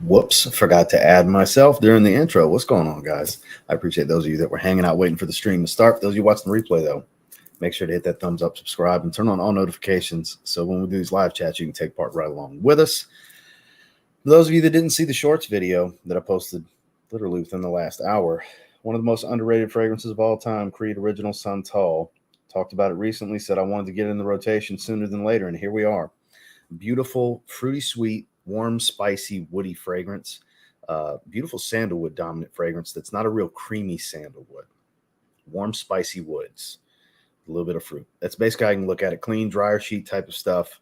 Whoops, forgot to add myself during the intro. What's going on, guys? I appreciate those of you that were hanging out waiting for the stream to start. For those of you watching the replay, though, make sure to hit that thumbs up, subscribe, and turn on all notifications so when we do these live chats, you can take part right along with us. For those of you that didn't see the shorts video that I posted literally within the last hour, one of the most underrated fragrances of all time, Creed Original Santal. Talked about it recently, said I wanted to get in the rotation sooner than later, and here we are. Beautiful, fruity, sweet, warm, spicy, woody fragrance. Beautiful sandalwood dominant fragrance that's not a real creamy sandalwood. Warm, spicy woods. A little bit of fruit. That's basically how I can look at it. Clean, dryer sheet type of stuff.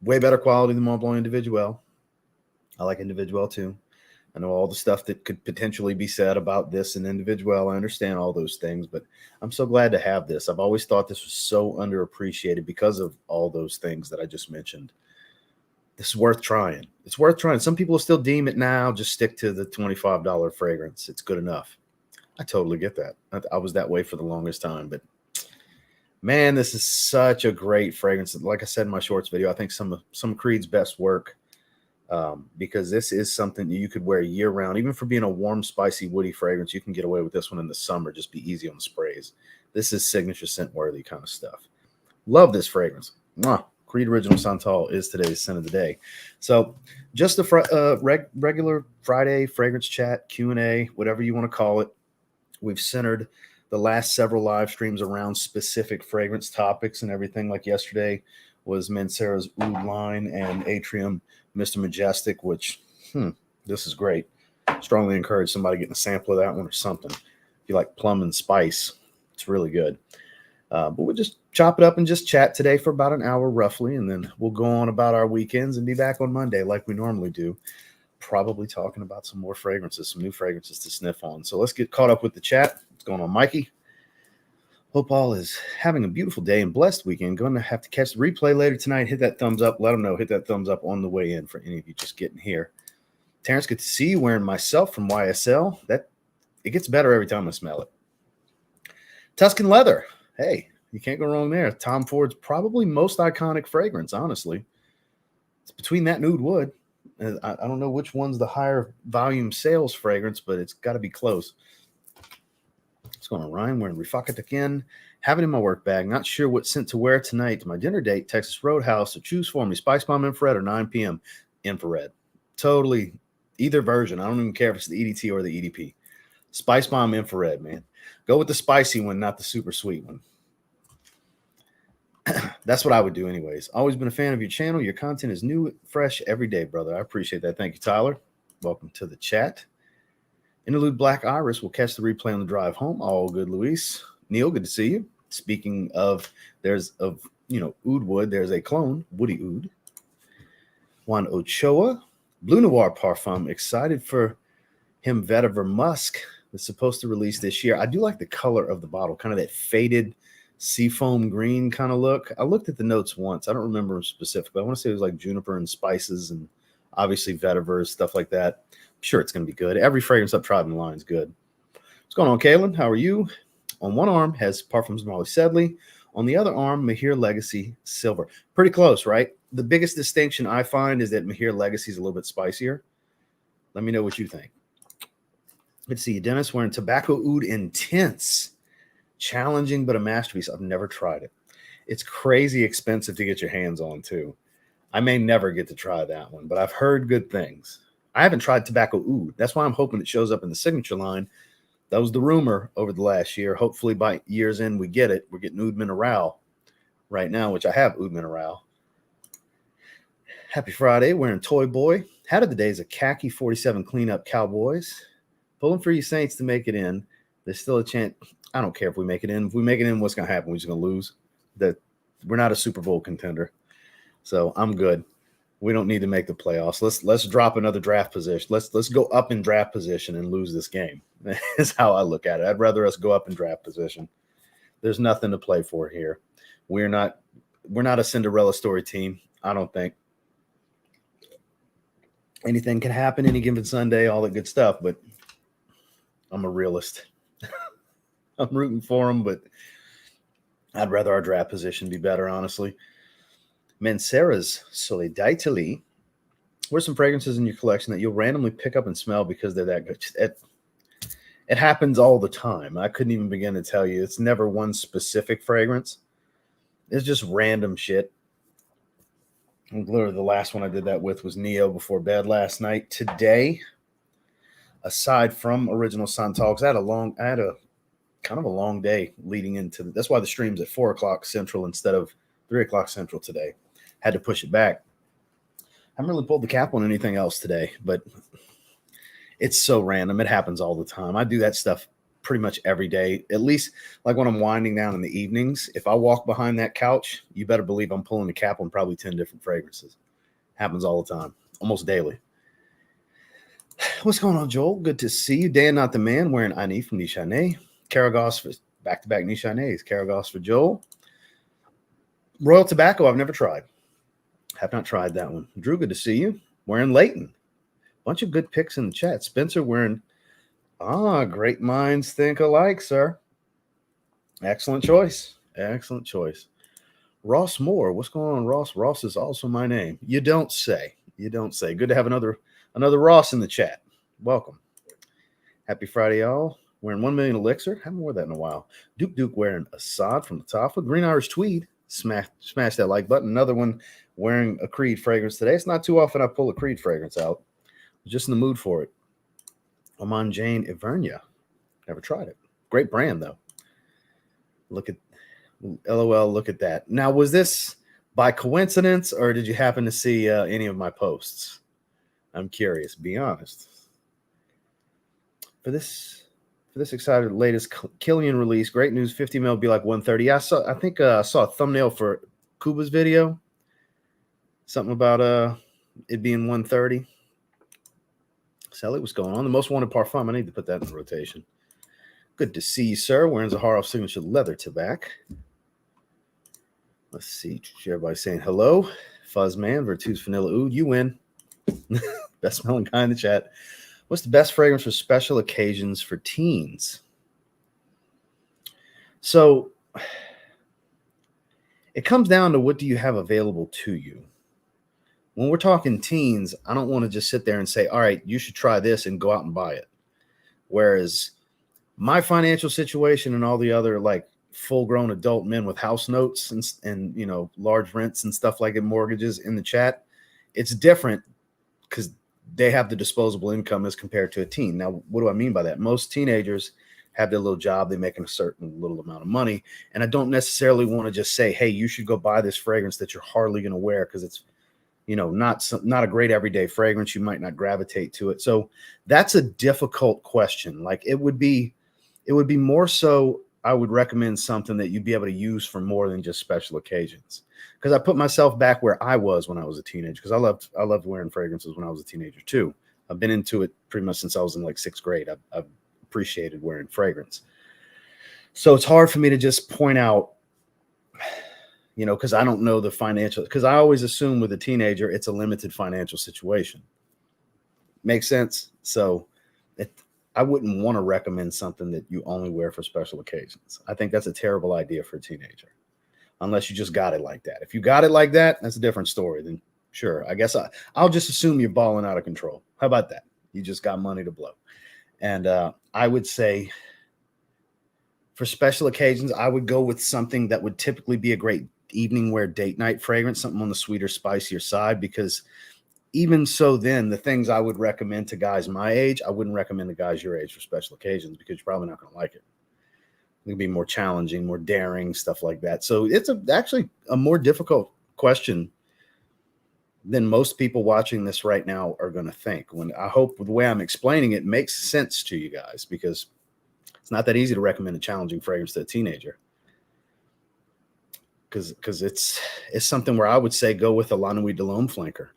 Way better quality than Mont Blanc Individual. I like Individual too. I know all the stuff that could potentially be said about this and Individual. I understand all those things, but I'm so glad to have this. I've always thought this was so underappreciated because of all those things that I just mentioned. This is worth trying. It's worth trying. Some people still deem it now, just stick to the $25 fragrance. It's good enough. I totally get that. I was that way for the longest time, but man, this is such a great fragrance. Like I said in my shorts video, I think some of Creed's best work. Because this is something that you could wear year round. Even for being a warm, spicy, woody fragrance, you can get away with this one in the summer. Just be easy on the sprays. This is signature scent worthy kind of stuff. Love this fragrance. Mwah. Creed Original Santal is today's scent of the day. So just a regular Friday fragrance chat, Q&A, whatever you want to call it. We've centered the last several live streams around specific fragrance topics and everything. Like yesterday was Mancera's Oud line and Atrium Mr. Majestic, which, this is great. Strongly encourage somebody getting a sample of that one or something. If you like plum and spice, it's really good. But we'll just chop it up and just chat today for about an hour roughly, and then we'll go on about our weekends and be back on Monday like we normally do, probably talking about some more fragrances, some new fragrances to sniff on. So let's get caught up with the chat. What's going on, Mikey? Hope all is having a beautiful day and blessed weekend. Going to have to catch the replay later tonight. Hit that thumbs up. Let them know. Hit that thumbs up on the way in for any of you just getting here. Terrence, good to see you wearing myself from YSL. It gets better every time I smell it. Tuscan Leather. Hey, you can't go wrong there. Tom Ford's probably most iconic fragrance, honestly. It's between that and Oud Wood. I don't know which one's the higher volume sales fragrance, but it's got to be close. What's going on, Ryan? Wearing Rifaka again. Have it in my work bag. Not sure what scent to wear tonight to my dinner date, Texas Roadhouse. So choose for me, Spice Bomb Infrared or 9 p.m. Infrared. Totally either version. I don't even care if it's the EDT or the EDP. Spice Bomb Infrared, man. Go with the spicy one, not the super sweet one. That's what I would do anyways. Always been a fan of your channel. Your content is new, fresh every day, brother. I appreciate that. Thank you, Tyler. Welcome to the chat. Interlude Black Iris will catch the replay on the drive home. All good, Luis. Neil, good to see you. Speaking of, Oud Wood, there's a clone, Woody Oud. Juan Ochoa, Blue Noir Parfum. Excited for him Vetiver Musk. It's supposed to release this year. I do like the color of the bottle, kind of that faded seafoam green kind of look. I looked at the notes once. I don't remember them specifically. I want to say it was like juniper and spices and obviously vetiver, stuff like that. I'm sure it's going to be good. Every fragrance I've tried in the line is good. What's going on, Kaylin? How are you? On one arm has Parfums Molly Sedley. On the other arm, Mahir Legacy Silver. Pretty close, right? The biggest distinction I find is that Mahir Legacy is a little bit spicier. Let me know what you think. Good to see you, Dennis. Wearing Tobacco Oud Intense. Challenging, but a masterpiece. I've never tried it. It's crazy expensive to get your hands on, too. I may never get to try that one, but I've heard good things. I haven't tried Tobacco Oud. That's why I'm hoping it shows up in the signature line. That was the rumor over the last year. Hopefully by year's end we get it. We're getting Oud Mineral right now, which I have Oud Mineral. Happy Friday. Wearing Toy Boy. How did the days of khaki 47 cleanup Cowboys? Pulling for you Saints to make it in. There's still a chance. I don't care if we make it in. If we make it in, what's going to happen? We're just going to lose. We're not a Super Bowl contender. So I'm good. We don't need to make the playoffs. Let's drop another draft position. Let's go up in draft position and lose this game. That's how I look at it. I'd rather us go up in draft position. There's nothing to play for here. We're not a Cinderella story team. I don't think. Anything can happen any given Sunday, all that good stuff, but I'm a realist. I'm rooting for them, but I'd rather our draft position be better, honestly. Mancera's Solidarity Where's some fragrances in your collection that you'll randomly pick up and smell because they're that good? It happens all the time. I couldn't even begin to tell you. It's never one specific fragrance. It's just random shit. And literally the last one I did that with was Neo before bed last night. Today, aside from Original Santal, because I had a kind of a long day leading into that's why the stream's at 4 o'clock Central instead of 3 o'clock Central today. Had to push it back. I haven't really pulled the cap on anything else today, but it's so random. It happens all the time. I do that stuff pretty much every day, at least like when I'm winding down in the evenings. If I walk behind that couch, you better believe I'm pulling the cap on probably 10 different fragrances. Happens all the time, almost daily. What's going on, Joel? Good to see you. Dan, not the man, wearing Ani from Nishané. Caragos for back-to-back Nishanés. Caragos for Joel. Royal Tobacco, I've never tried. Have not tried that one. Drew, good to see you. Wearing Leighton. Bunch of good picks in the chat. Spencer wearing, great minds think alike, sir. Excellent choice. Excellent choice. Ross Moore. What's going on, Ross? Ross is also my name. You don't say. You don't say. Good to have another Ross in the chat. Welcome. Happy Friday, y'all. Wearing 1 million elixir. Haven't worn that in a while. Duke wearing Assad from the top with Green Irish Tweed. Smash that like button. Another one wearing a Creed fragrance today. It's not too often I pull a Creed fragrance out. Just in the mood for it. Oman Jane Ivernia. Never tried it. Great brand, though. Look at LOL. Look at that. Now, was this by coincidence or did you happen to see any of my posts? I'm curious. Be honest. For this excited latest Killian release, great news. 50 mil be like 130. I saw a thumbnail for Kuba's video. Something about it being 130. Sally, what's going on? The most wanted parfum. I need to put that in rotation. Good to see you, sir. Wearing Zaharoff signature leather tobacco. Let's see. Everybody saying hello. Fuzzman, Virtus Vanilla Oud. You win. Best smelling guy in the chat. What's the best fragrance for special occasions for teens? So it comes down to what do you have available to you? When we're talking teens, I don't want to just sit there and say, all right, you should try this and go out and buy it. Whereas my financial situation and all the other like full-grown adult men with house notes and you know, large rents and stuff like that, mortgages in the chat, it's different because they have the disposable income as compared to a teen. Now, what do I mean by that? Most teenagers have their little job. They're making a certain little amount of money. And I don't necessarily want to just say, hey, you should go buy this fragrance that you're hardly going to wear because it's, you know, not a great everyday fragrance. You might not gravitate to it. So that's a difficult question. Like it would be more so I would recommend something that you'd be able to use for more than just special occasions. Because I put myself back where I was when I was a teenager. Because I loved wearing fragrances when I was a teenager too. I've been into it pretty much since I was in like 6th grade. I've appreciated wearing fragrance. So it's hard for me to just point out, you know, because I don't know the financial, because I always assume with a teenager, it's a limited financial situation. Makes sense? So I wouldn't want to recommend something that you only wear for special occasions. I think that's a terrible idea for a teenager, unless you just got it like that. If you got it like that, that's a different story. Then sure, I guess I'll just assume you're balling out of control. How about that? You just got money to blow. And I would say for special occasions, I would go with something that would typically be a great evening wear date night fragrance, something on the sweeter, spicier side, because even so then the things I would recommend to guys my age, I wouldn't recommend to guys your age for special occasions because you're probably not going to like it. It'll be more challenging, more daring, stuff like that. So it's actually a more difficult question than most people watching this right now are going to think. When I hope the way I'm explaining it makes sense to you guys, because it's not that easy to recommend a challenging fragrance to a teenager. Because it's something where I would say go with a La Nuit de l'Homme flanker,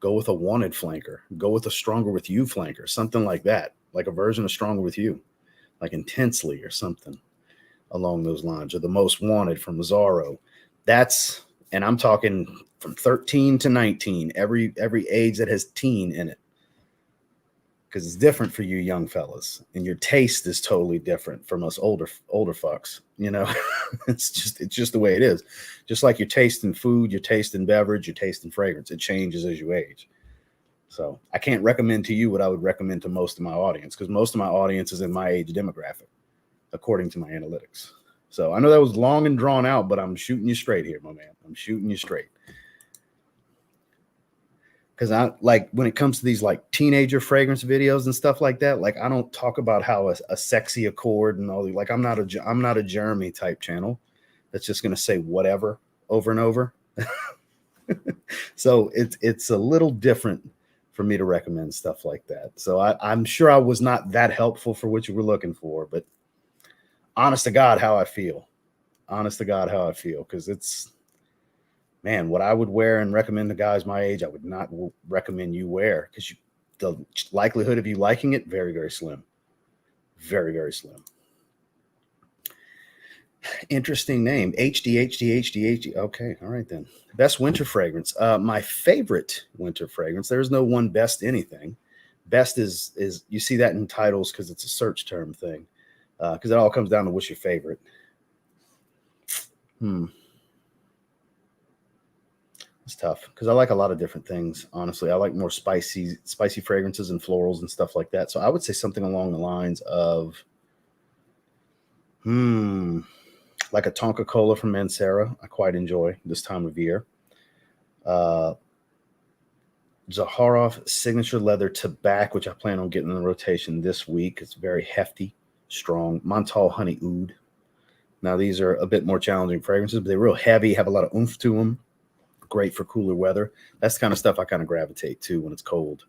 go with a Wanted flanker, go with a Stronger With You flanker, something like that, like a version of Stronger With You, like Intensely or something along those lines, or the Most Wanted from Mazzaro. That's, and I'm talking from 13 to 19, every age that has teen in it, because it's different for you young fellas, and your taste is totally different from us older fucks. You know, it's just the way it is. Just like your taste in food, your taste in beverage, your taste in fragrance, it changes as you age. So I can't recommend to you what I would recommend to most of my audience, because most of my audience is in my age demographic, according to my analytics. So I know that was long and drawn out, but I'm shooting you straight here, my man. I'm shooting you straight. Because I like when it comes to these like teenager fragrance videos and stuff like that, like I don't talk about how a sexy accord and all the, like I'm not a Jeremy type channel that's just going to say whatever over and over. So it's a little different for me to recommend stuff like that. So I'm sure I was not that helpful for what you were looking for, but honest to God, how I feel. Honest to God, how I feel. Because it's, man, what I would wear and recommend to guys my age, I would not recommend you wear, because the likelihood of you liking it, very, very slim. Very, very slim. Interesting name. HD. Okay, all right then. Best winter fragrance. My favorite winter fragrance. There's no one best anything. Best is you see that in titles because it's a search term thing. Because it all comes down to what's your favorite. It's tough because I like a lot of different things. Honestly, I like more spicy fragrances and florals and stuff like that. So I would say something along the lines of, like a Tonka Cola from Mancera. I quite enjoy this time of year. Zaharoff Signature Leather Tobacco, which I plan on getting in the rotation this week. It's very hefty, strong. Montal Honey Oud. Now, these are a bit more challenging fragrances, but they're real heavy, have a lot of oomph to them. Great for cooler weather. That's the kind of stuff I kind of gravitate to when it's cold.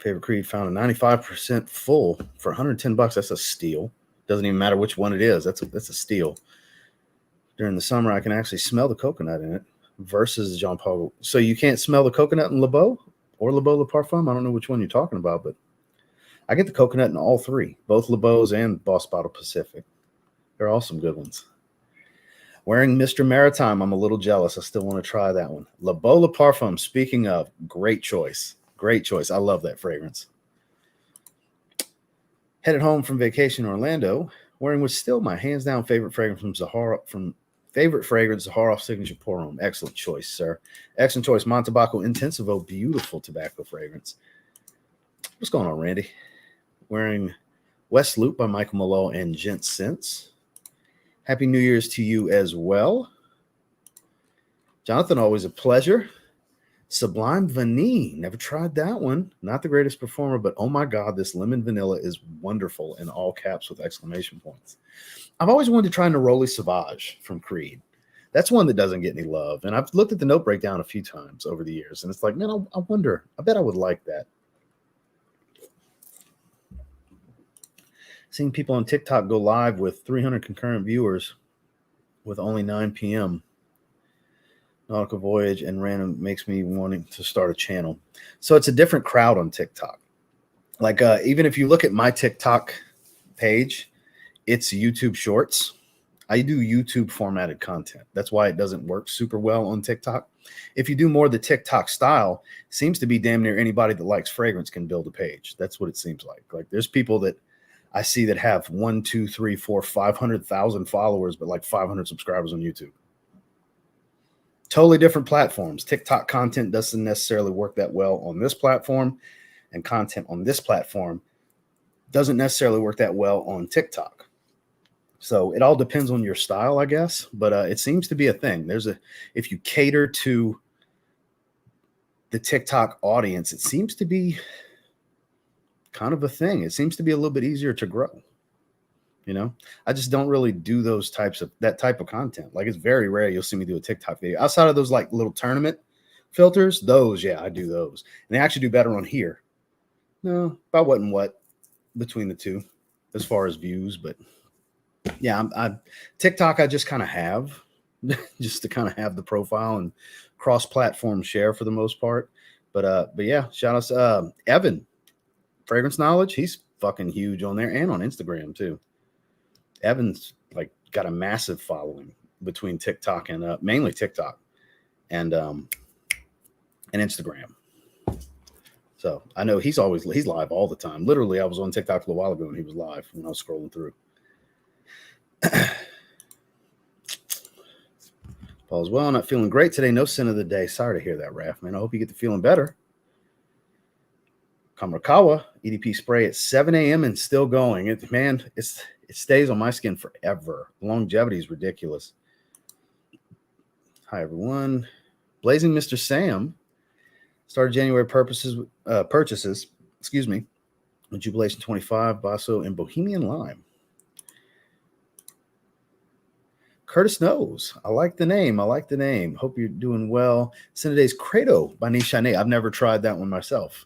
Favorite Creed found a 95% full for 110 bucks. That's a steal. Doesn't even matter which one it is. That's a steal. During the summer, I can actually smell the coconut in it versus Jean Paul. So you can't smell the coconut in Le Beau or Le Beau Le Parfum? I don't know which one you're talking about, but I get the coconut in all three, both Le Beau's and Boss Bottle Pacific. They're all some good ones. Wearing Mr. Maritime, I'm a little jealous. I still want to try that one. Le Beau Le Parfum, speaking of, great choice. Great choice. I love that fragrance. Headed home from vacation in Orlando, wearing what's still my hands down favorite fragrance from Zaharoff Signature Pour Homme. Excellent choice, sir. Excellent choice. Montabaco Intensivo, beautiful tobacco fragrance. What's going on, Randy? Wearing West Loop by Michael Malone and Gent Sense. Happy New Year's to you as well. Jonathan, always a pleasure. Sublime Vanille. Never tried that one. Not the greatest performer, but oh my God, this lemon vanilla is wonderful, in all caps with exclamation points. I've always wanted to try Neroli Sauvage from Creed. That's one that doesn't get any love. And I've looked at the note breakdown a few times over the years, and it's like, man, I wonder. I bet I would like that. Seeing people on TikTok go live with 300 concurrent viewers with only 9 p.m. Nautical Voyage and random makes me wanting to start a channel. So it's a different crowd on TikTok. Like even if you look at my TikTok page, it's YouTube Shorts. I do YouTube formatted content. That's why it doesn't work super well on TikTok. If you do more of the TikTok style, seems to be damn near anybody that likes fragrance can build a page. That's what it seems like. Like there's people that I see that have 1, 2, 3, 4, 500,000 followers, but like 500 subscribers on YouTube. Totally different platforms. TikTok content doesn't necessarily work that well on this platform, and content on this platform doesn't necessarily work that well on TikTok. So it all depends on your style, I guess, but it seems to be a thing. If you cater to the TikTok audience, it seems to be kind of a thing. It seems to be a little bit easier to grow. You know, I just don't really do that type of content. Like it's very rare you'll see me do a TikTok video outside of those like little tournament filters. Those, yeah, I do those, and they actually do better on here. No, about what and what between the two as far as views, but yeah, TikTok. I just kind of have just to kind of have the profile and cross-platform share for the most part. But yeah, shout out Evan, Fragrance Knowledge. He's fucking huge on there and on Instagram too. Evan's like got a massive following between TikTok and mainly TikTok and Instagram. So I know he's live all the time. Literally, I was on TikTok a little while ago and he was live when I was scrolling through. Paul's well, not feeling great today. No sin of the day. Sorry to hear that, Raph, man. I hope you get to feeling better. Kamarakawa EDP spray at 7 a.m. and still going. It stays on my skin forever. The longevity is ridiculous. Hi, everyone. Blazing Mr. Sam started January purchases. Excuse me. Jubilation 25, Basso, and Bohemian Lime. Curtis Knows. I like the name. Hope you're doing well. Cineday's Credo by Nishane. I've never tried that one myself.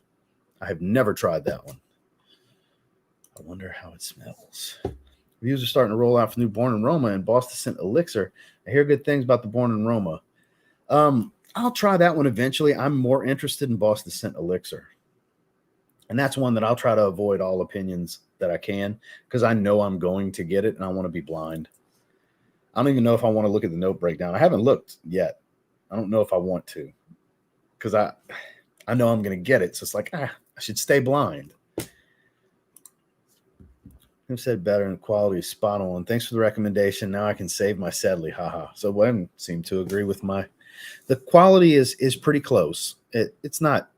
I have never tried that one. I wonder how it smells. Reviews are starting to roll out for new Born in Roma and Boston Scent Elixir. I hear good things about the Born in Roma. I'll try that one eventually. I'm more interested in Boston Scent Elixir. And that's one that I'll try to avoid all opinions that I can because I know I'm going to get it and I want to be blind. I don't even know if I want to look at the note breakdown. I haven't looked yet. I don't know if I want to because I know I'm going to get it. So it's like, I should stay blind. Who said better and quality is spot on? Thanks for the recommendation. Now I can save my Sedley. Haha. So Wem seemed to agree with the quality is pretty close. It's not,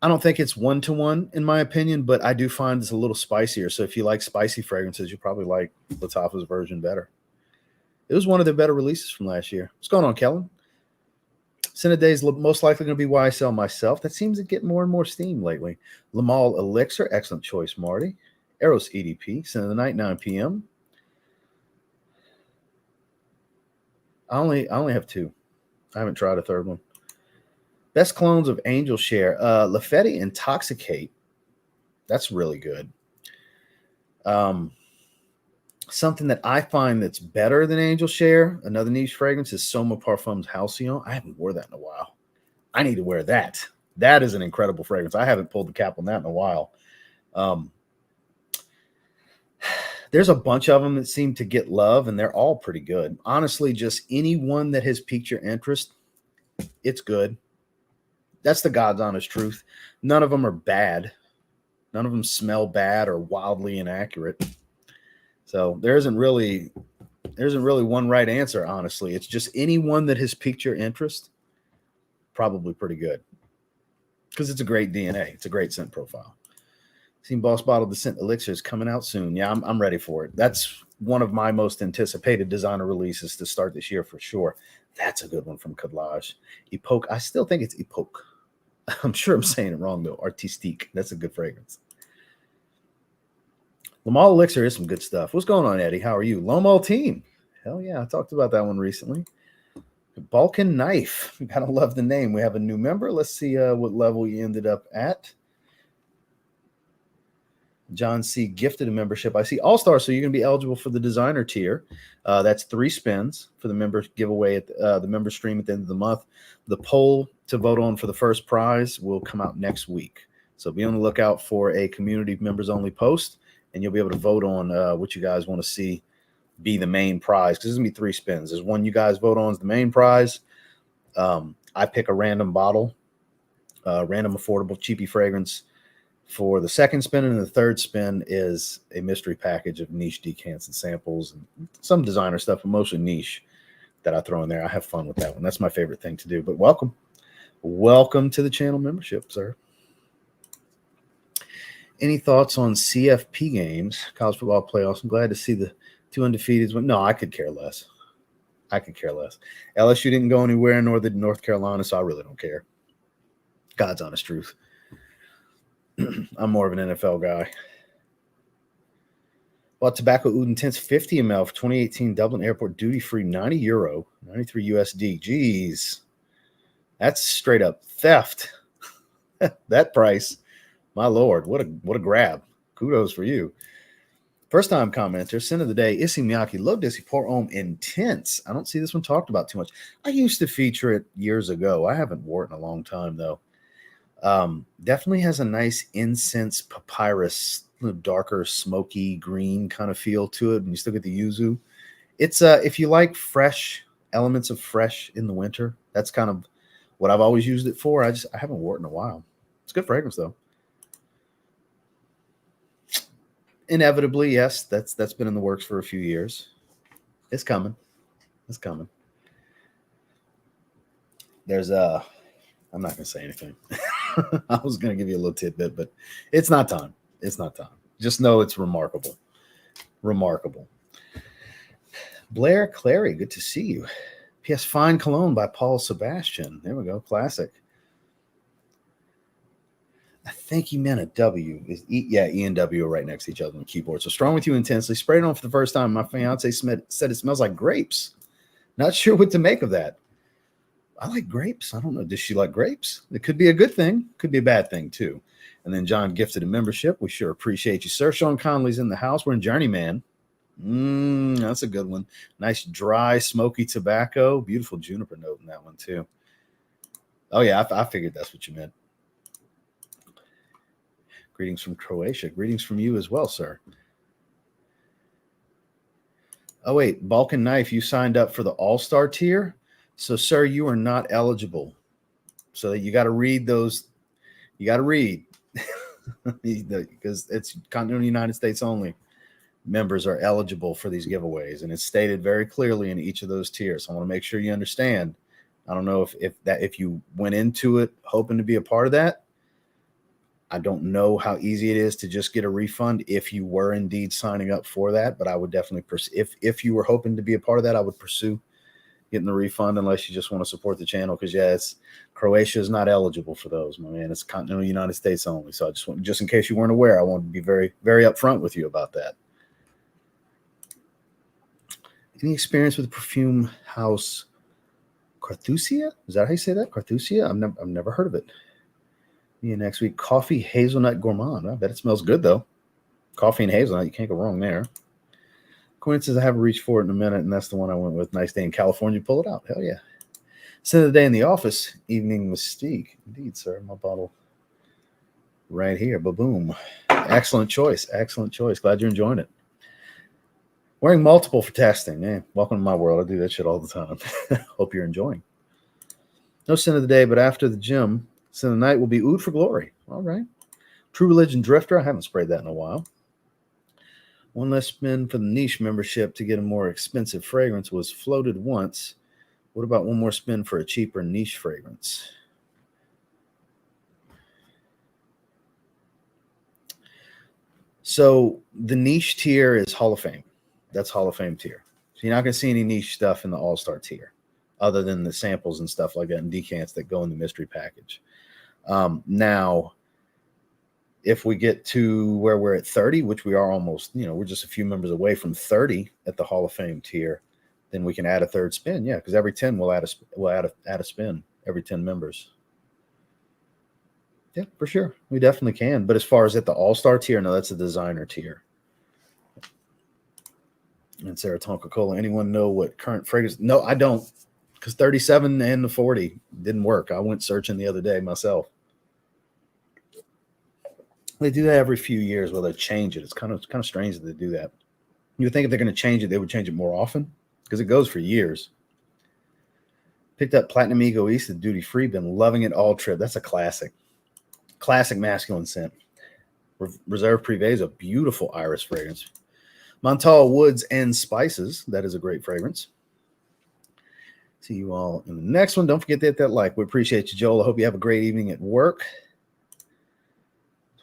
I don't think it's 1-to-1 in my opinion, but I do find it's a little spicier. So if you like spicy fragrances, you probably like Lattafa's version better. It was one of their better releases from last year. What's going on, Kellen? Cineday is most likely going to be why I sell myself. That seems to get more and more steam lately. Lamal Elixir, excellent choice, Marty. Eros EDP, Scent of the Night, 9 p.m. I only have 2. I haven't tried a third one. Best clones of Angel Share. Lafetti Intoxicate. That's really good. Something that I find that's better than Angel Share, another niche fragrance, is Soma Parfums Halcyon. I haven't worn that in a while. I need to wear that. That is an incredible fragrance. I haven't pulled the cap on that in a while. There's a bunch of them that seem to get love, and they're all pretty good. Honestly, just any one that has piqued your interest, it's good. That's the God's honest truth. None of them are bad. None of them smell bad or wildly inaccurate. So there isn't really one right answer, honestly. It's just any one that has piqued your interest, probably pretty good. Because it's a great DNA. It's a great scent profile. Seen Boss Bottle the Scent Elixir is coming out soon. Yeah, I'm ready for it. That's one of my most anticipated designer releases to start this year for sure. That's a good one from Collage. Epoque. I still think it's Epoque. I'm sure I'm saying it wrong, though. Artistique. That's a good fragrance. Lamal Elixir is some good stuff. What's going on, Eddie? How are you? Lomal Team. Hell yeah. I talked about that one recently. Balkan Knife. We gotta love the name. We have a new member. Let's see what level you ended up at. John C. gifted a membership. I see All-Star, so you're going to be eligible for the designer tier. That's 3 spins for the member giveaway at the member stream at the end of the month. The poll to vote on for the first prize will come out next week. So be on the lookout for a community members only post, and you'll be able to vote on what you guys want to see be the main prize, because there's going to be 3 spins. There's one you guys vote on as the main prize. I pick a random bottle, random affordable cheapy fragrance for the second spin, and the third spin is a mystery package of niche decants and samples and some designer stuff, but mostly niche that I throw in there. I have fun with that one. That's my favorite thing to do. But welcome to the channel membership, sir. Any thoughts on CFP games, college football playoffs? I'm glad to see the 2 undefeateds. No, I could care less. LSU didn't go anywhere, nor did North Carolina, so I really don't care. God's honest truth. I'm more of an NFL guy. Bought Tobacco Oud Intense 50 ml for 2018 Dublin Airport duty-free, €90, 93 USD. Jeez. That's straight up theft. That price. My Lord, what a grab. Kudos for you. First time commenter, Scent of the Day, Issey Miyake, Low Dissy Pour Homme Intense. I don't see this one talked about too much. I used to feature it years ago. I haven't worn it in a long time, though. Definitely has a nice incense papyrus, darker, smoky green kind of feel to it. And you still get the yuzu. It's if you like fresh elements of fresh in the winter, that's kind of what I've always used it for. I haven't worn it in a while. It's a good fragrance though. Inevitably, yes, that's been in the works for a few years. It's coming. there's I'm not gonna say anything. I was gonna give you a little tidbit, but it's not time. It's not time. Just know it's remarkable. Remarkable. Blair Clary, good to see you. P.S. Fine Cologne by Paul Sebastian. There we go. Classic. I think he meant a W. Yeah, E and W are right next to each other on the keyboard. So strong with you intensely. Sprayed it on for the first time. My fiance said it smells like grapes. Not sure what to make of that. I like grapes. I don't know. Does she like grapes? It could be a good thing. Could be a bad thing, too. And then John gifted a membership. We sure appreciate you, sir. Sean Conley's in the house. We're in Journeyman. That's a good one. Nice, dry, smoky tobacco. Beautiful juniper note in that one, too. Oh, yeah. I figured that's what you meant. Greetings from Croatia. Greetings from you as well, sir. Oh, wait. Balkan Knife, you signed up for the All-Star tier? So, sir, you are not eligible. So you got to read those. You got to read because it's continental United States only. Members are eligible for these giveaways, and it's stated very clearly in each of those tiers. So I want to make sure you understand. I don't know if you went into it hoping to be a part of that. I don't know how easy it is to just get a refund if you were indeed signing up for that, but I would definitely if you were hoping to be a part of that, I would pursue getting the refund unless you just want to support the channel, because Croatia is not eligible for those, my man. It's continental United States only. So I just in case you weren't aware, I want to be very, very upfront with you about that. Any experience with the perfume house Carthusia? Is that how you say that? Carthusia? I've never heard of it. Yeah, next week, coffee hazelnut gourmand. I bet it smells good though. Coffee and hazelnut, you can't go wrong there. Coincidence, I haven't reached for it in a minute, and that's the one I went with. Nice day in California. Pull it out. Hell yeah. End of the day in the office. Evening Mystique. Indeed, sir. My bottle right here. Ba-boom. Excellent choice. Excellent choice. Glad you're enjoying it. Wearing multiple for testing. Man, welcome to my world. I do that shit all the time. Hope you're enjoying. No sin of the day, but after the gym, sin of the night will be Oud for Glory. All right. True Religion Drifter. I haven't sprayed that in a while. One less spin for the niche membership to get a more expensive fragrance was floated once. What about one more spin for a cheaper niche fragrance? So the niche tier is Hall of Fame. That's Hall of Fame tier. So you're not going to see any niche stuff in the All-Star tier other than the samples and stuff like that and decants that go in the mystery package. Now, if we get to where we're at 30, which we are almost, we're just a few members away from 30 at the Hall of Fame tier, then we can add a third spin. Yeah, because every 10 we'll add a spin every 10 members. Yeah, for sure. We definitely can. But as far as at the All-Star tier, no, that's a designer tier. And Sarah Tonka Cola, anyone know what current fragrance? No, I don't. Because 37 and the 40 didn't work. I went searching the other day myself. They do that every few years where they change it. It's kind of strange that they do that. You would think if they're going to change it, they would change it more often because it goes for years. Picked up Platinum Egoist at duty free. Been loving it all trip. That's a classic. Classic masculine scent. Reserve Privé is a beautiful iris fragrance. Montal Woods and Spices. That is a great fragrance. See you all in the next one. Don't forget to hit that like. We appreciate you, Joel. I hope you have a great evening at work.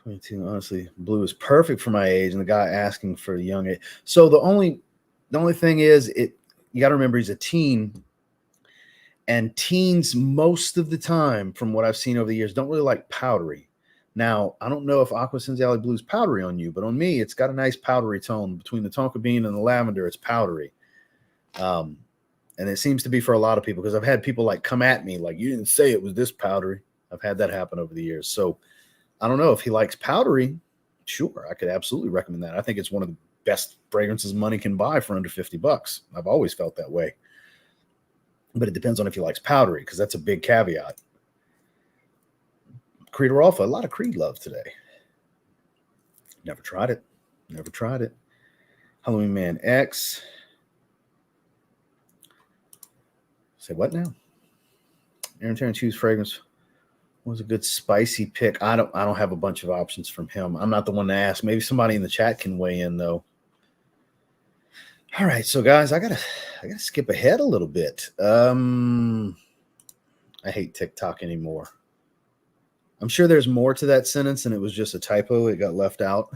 22, honestly, blue is perfect for my age, and the guy asking for a young age. So the only thing is, you got to remember he's a teen, and teens most of the time, from what I've seen over the years, don't really like powdery. Now, I don't know if Aqua Senzali Blue is powdery on you, but on me, it's got a nice powdery tone. Between the tonka bean and the lavender, it's powdery. And it seems to be for a lot of people, because I've had people like come at me like, you didn't say it was this powdery. I've had that happen over the years. So I don't know if he likes powdery. Sure, I could absolutely recommend that. I think it's one of the best fragrances money can buy for under $50. I've always felt that way. But it depends on if he likes powdery, because that's a big caveat. Creed or Alpha, a lot of Creed love today. Never tried it. Never tried it. Halloween Man X. Say what now? Aaron Terrence Hughes fragrance was a good spicy pick. I don't have a bunch of options from him. I'm not the one to ask. Maybe somebody in the chat can weigh in though. All right, so guys, I gotta skip ahead a little bit. I hate TikTok anymore. I'm sure there's more to that sentence and it was just a typo. It got left out.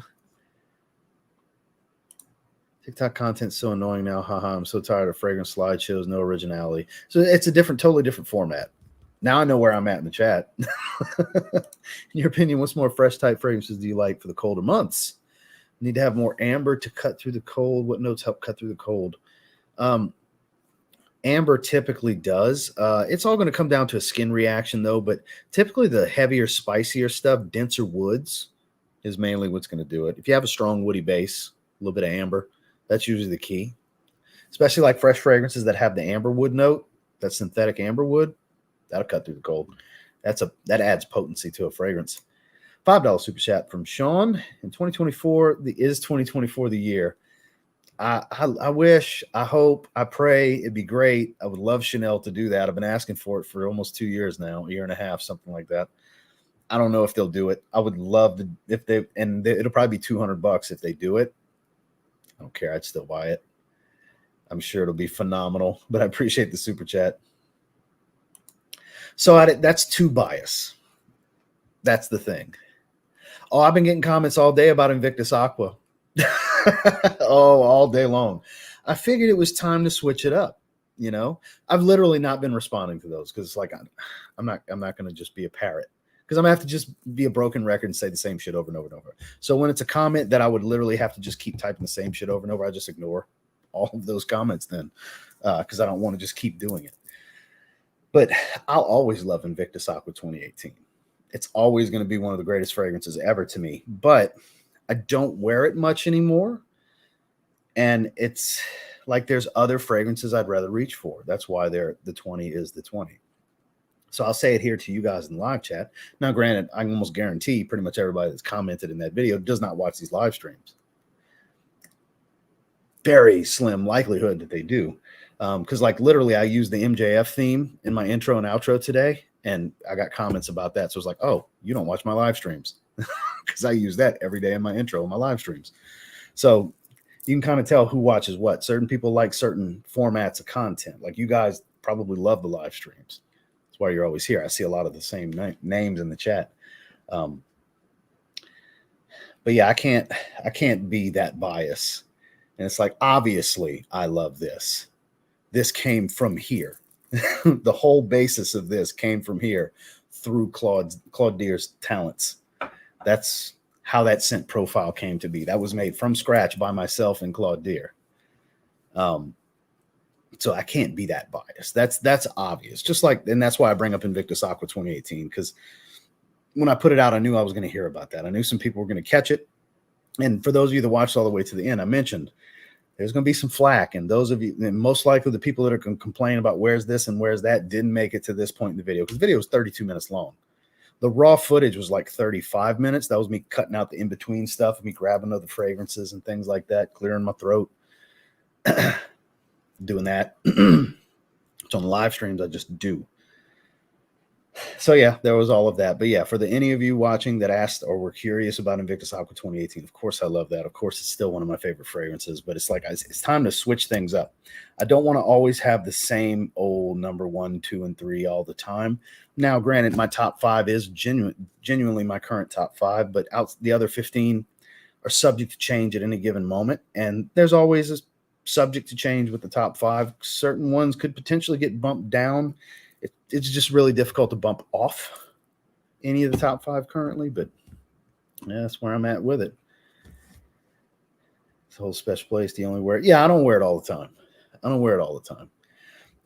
TikTok content's so annoying now. Haha, I'm so tired of fragrance slideshows, no originality. So it's a totally different format. Now I know where I'm at in the chat. In your opinion, what's more fresh type fragrances do you like for the colder months? Need to have more amber to cut through the cold. What notes help cut through the cold? Amber typically does. It's all going to come down to a skin reaction, though. But typically the heavier, spicier stuff, denser woods, is mainly what's going to do it. If you have a strong woody base, a little bit of amber, that's usually the key. Especially like fresh fragrances that have the amber wood note, that synthetic amber wood, that'll cut through the cold. That adds potency to a fragrance. $5 super chat from Sean. In 2024, is 2024 the year? I wish, I hope, I pray it'd be great. I would love Chanel to do that. I've been asking for it for almost 2 years now, a year and a half, something like that. I don't know if they'll do it. I would love to, it'll probably be $200 if they do it. I don't care. I'd still buy it. I'm sure it'll be phenomenal, but I appreciate the super chat. So that's too biased. That's the thing. Oh, I've been getting comments all day about Invictus Aqua. Oh, all day long. I figured it was time to switch it up. You know, I've literally not been responding to those because it's like I'm not going to just be a parrot, because I'm gonna have to just be a broken record and say the same shit over and over and over. So when it's a comment that I would literally have to just keep typing the same shit over and over, I just ignore all of those comments then, because I don't want to just keep doing it. But I'll always love Invictus Aqua 2018. It's always going to be one of the greatest fragrances ever to me, but I don't wear it much anymore. And it's like there's other fragrances I'd rather reach for. That's why the 20 is the 20. So I'll say it here to you guys in the live chat. Now, granted, I can almost guarantee pretty much everybody that's commented in that video does not watch these live streams. Very slim likelihood that they do. Because like literally I used the MJF theme in my intro and outro today, and I got comments about that. So it's like, oh, you don't watch my live streams, because I use that every day in my intro and my live streams. So you can kind of tell who watches what. Certain people like certain formats of content. Like you guys probably love the live streams. That's why you're always here. I see a lot of the same names in the chat. But yeah, I can't be that biased. And it's like, obviously I love this. This came from here. The whole basis of this came from here through Claude Deer's talents. That's how that scent profile came to be. That was made from scratch by myself and Claude Deer. So I can't be that biased. That's obvious. Just like, and that's why I bring up Invictus Aqua 2018, because when I put it out, I knew I was going to hear about that. I knew some people were going to catch it. And for those of you that watched all the way to the end, I mentioned there's going to be some flack. And those of you, and most likely the people that are going to complain about where's this and where's that, didn't make it to this point in the video, because the video was 32 minutes long. The raw footage was like 35 minutes. That was me cutting out the in-between stuff, me grabbing other fragrances and things like that, clearing my throat, doing that. So on live streams, I just do. So yeah, there was all of that. But yeah, for any of you watching that asked or were curious about Invictus Aqua 2018, of course I love that. Of course, it's still one of my favorite fragrances, but it's like it's time to switch things up. I don't want to always have the same old number 1, 2, and 3 all the time. Now, granted, my top 5 is genuinely my current top 5, but the other 15 are subject to change at any given moment. And there's always a subject to change with the top 5. Certain ones could potentially get bumped down. It's just really difficult to bump off any of the top 5 currently, but yeah, that's where I'm at with it. It's a whole special place. Do you only wear it? Yeah, I don't wear it all the time. I don't wear it all the time.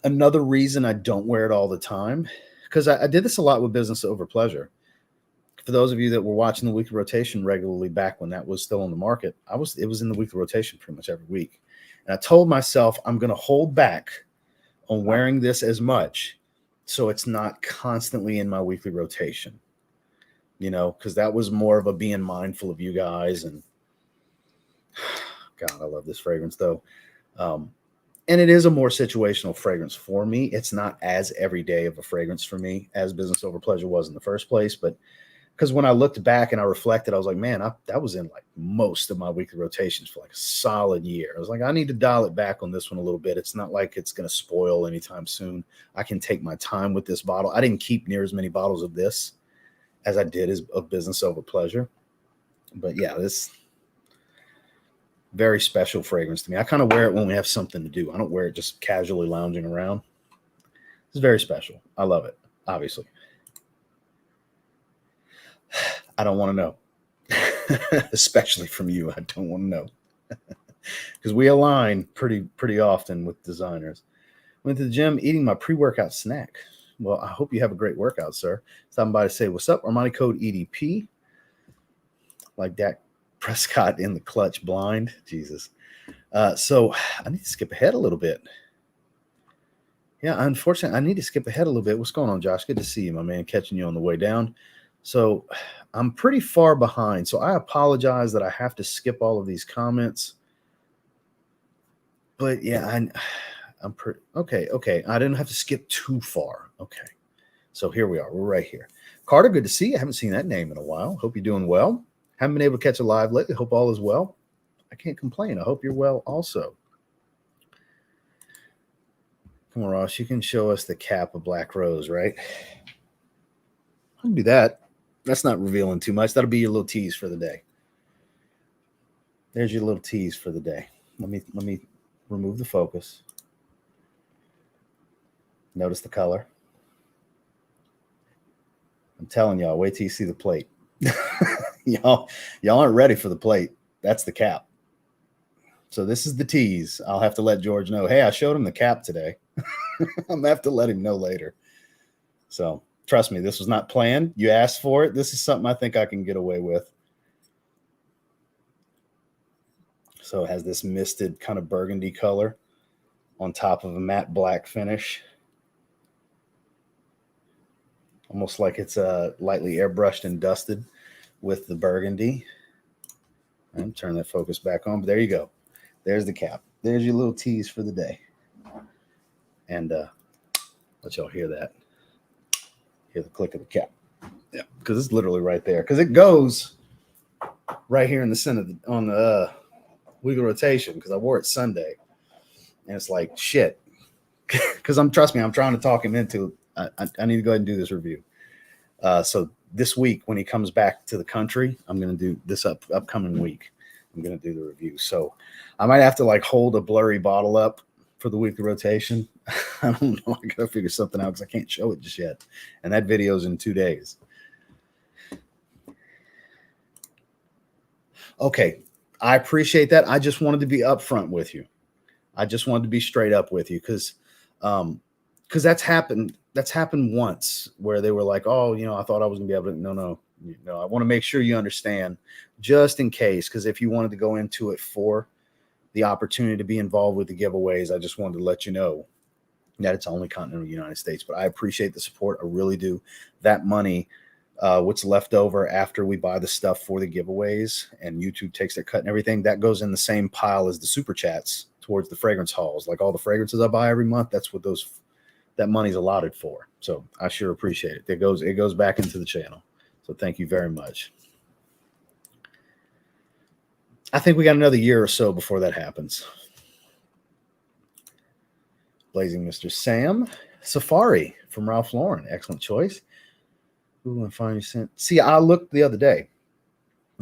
Another reason I don't wear it all the time, because I did this a lot with Business Over Pleasure. For those of you that were watching the weekly rotation regularly back when that was still on the market, it was in the weekly rotation pretty much every week. And I told myself I'm going to hold back on wearing this as much, so it's not constantly in my weekly rotation, you know, because that was more of a being mindful of you guys. And God, I love this fragrance though. And it is a more situational fragrance for me. It's not as everyday of a fragrance for me as Business Over Pleasure was in the first place, but because when I looked back and I reflected, I was like, man, that was in like most of my weekly rotations for like a solid year. I was like, I need to dial it back on this one a little bit. It's not like it's going to spoil anytime soon. I can take my time with this bottle. I didn't keep near as many bottles of this as I did of business over pleasure. But yeah, this very special fragrance to me. I kind of wear it when we have something to do. I don't wear it just casually lounging around. It's very special. I love it, obviously. I don't want to know, especially from you. I don't want to know because we align pretty often with designers. Went to the gym eating my pre-workout snack. Well, I hope you have a great workout, sir. Stopping by to say, what's up? Armani code EDP. Like Dak Prescott in the clutch blind. Jesus. So I need to skip ahead a little bit. Yeah, unfortunately, I need to skip ahead a little bit. What's going on, Josh? Good to see you, my man. Catching you on the way down. So I'm pretty far behind. So I apologize that I have to skip all of these comments. But yeah, I'm pretty okay. I didn't have to skip too far. Okay. So here we are. We're right here. Carter, good to see you. I haven't seen that name in a while. Hope you're doing well. Haven't been able to catch a live lately. Hope all is well. I can't complain. I hope you're well also. Come on, Ross. You can show us the cap of Black Rose, right? I can do that. That's not revealing too much. That'll be your little tease for the day. There's your little tease for the day. Let me remove the focus. Notice the color. I'm telling y'all, wait till you see the plate. y'all aren't ready for the plate. That's the cap. So this is the tease. I'll have to let George know, hey, I showed him the cap today. I'm going to have to let him know later. So trust me, this was not planned. You asked for it. This is something I think I can get away with. So it has this misted kind of burgundy color on top of a matte black finish. Almost like it's lightly airbrushed and dusted with the burgundy. And turn that focus back on. But there you go. There's the cap. There's your little tease for the day. And let y'all hear that. Hear the click of the cap. Yeah, because it's literally right there. Because it goes right here in the center on the wiggle rotation. Because I wore it Sunday, and it's like shit. Because trust me, I'm trying to talk him into. I need to go ahead and do this review. So this week, when he comes back to the country, I'm going to do this upcoming week. I'm going to do the review. So I might have to like hold a blurry bottle up for the weekly rotation. I don't know. I got to figure something out because I can't show it just yet. And that video's in 2 days. Okay. I appreciate that. I just wanted to be upfront with you. I just wanted to be straight up with you because that's happened. That's happened once where they were like, oh, I thought I was going to be able to. No. I want to make sure you understand just in case, because if you wanted to go into it for the opportunity to be involved with the giveaways, I just wanted to let you know that it's only continental United States. But I appreciate the support. I really do. That money, what's left over after we buy the stuff for the giveaways and YouTube takes their cut and everything, that goes in the same pile as the super chats towards the fragrance hauls. Like all the fragrances I buy every month, that's what that money's allotted for. So I sure appreciate it. It goes back into the channel. So thank you very much. I think we got another year or so before that happens. Blazing Mr. Sam. Safari from Ralph Lauren. Excellent choice. Ooh, and finally sent. See, I looked the other day.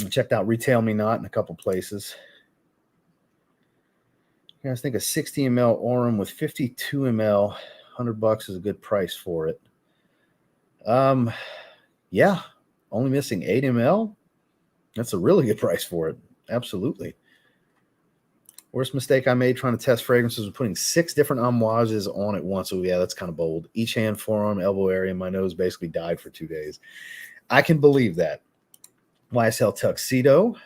I checked out Retail Me Not in a couple places. I think a 60 ml Aurum with 52 ml, $100 is a good price for it. Yeah, only missing 8 ml. That's a really good price for it. Absolutely. Worst mistake I made trying to test fragrances was putting 6 different amouages on at once. So yeah, that's kind of bold. Each hand, forearm, elbow area, my nose basically died for 2 days. I can believe that. YSL Tuxedo.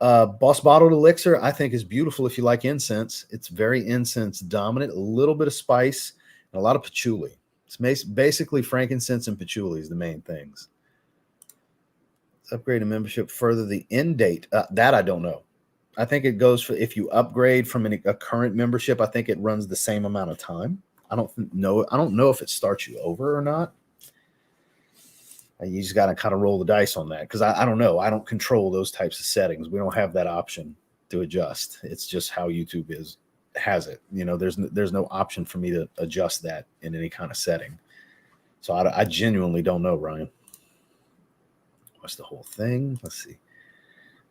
Boss Bottled Elixir, I think, is beautiful if you like incense. It's very incense dominant, a little bit of spice, and a lot of patchouli. It's basically frankincense and patchouli is the main things. Upgrade a membership further. The end date, that I don't know. I think it goes for if you upgrade from a current membership, I think it runs the same amount of time. I don't know if it starts you over or not. You just got to kind of roll the dice on that because I don't know. I don't control those types of settings. We don't have that option to adjust. It's just how YouTube has it. You know, there's no option for me to adjust that in any kind of setting. So I genuinely don't know, Ryan. What's the whole thing? Let's see.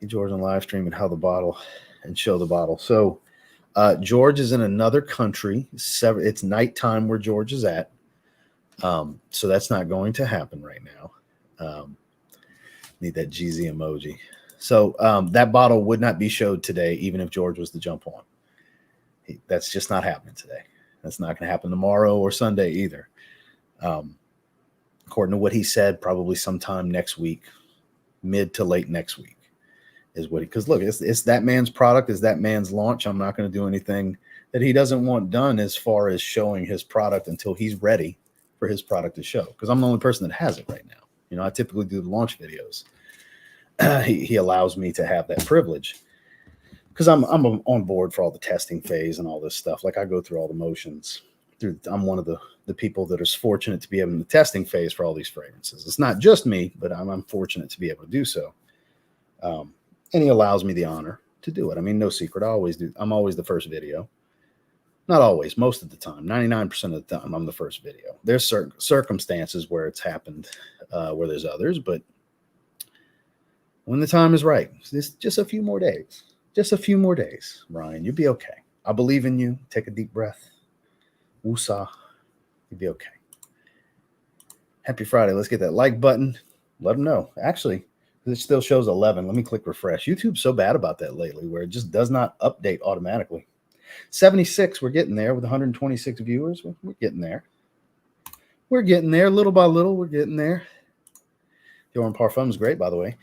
George on live stream and how the bottle and show the bottle. So George is in another country. It's nighttime where George is at. So that's not going to happen right now. Need that GZ emoji. So that bottle would not be showed today, even if George was to jump on. That's just not happening today. That's not going to happen tomorrow or Sunday either. According to what he said, probably sometime next week, mid to late next week is what because look, it's that man's product, it's that man's launch. I'm not going to do anything that he doesn't want done as far as showing his product until he's ready for his product to show. Because I'm the only person that has it right now. You know, I typically do the launch videos. He allows me to have that privilege because I'm on board for all the testing phase and all this stuff. Like I go through all the motions. I'm one of the people that is fortunate to be in the testing phase for all these fragrances. It's not just me, but I'm fortunate to be able to do so. And he allows me the honor to do it. I mean, no secret. I always do. I'm always the first video. Not always, most of the time, 99% of the time, I'm the first video. There's certain circumstances where it's happened, where there's others, but when the time is right, it's just a few more days. Just a few more days, Ryan. You'll be okay. I believe in you. Take a deep breath. Woosah. You'll be okay. Happy Friday. Let's get that like button. Let them know. Actually, it still shows 11. Let me click refresh. YouTube's so bad about that lately where it just does not update automatically. 76, we're getting there with 126 viewers. We're getting there. We're getting there little by little. We're getting there. Dior Parfum is great, by the way.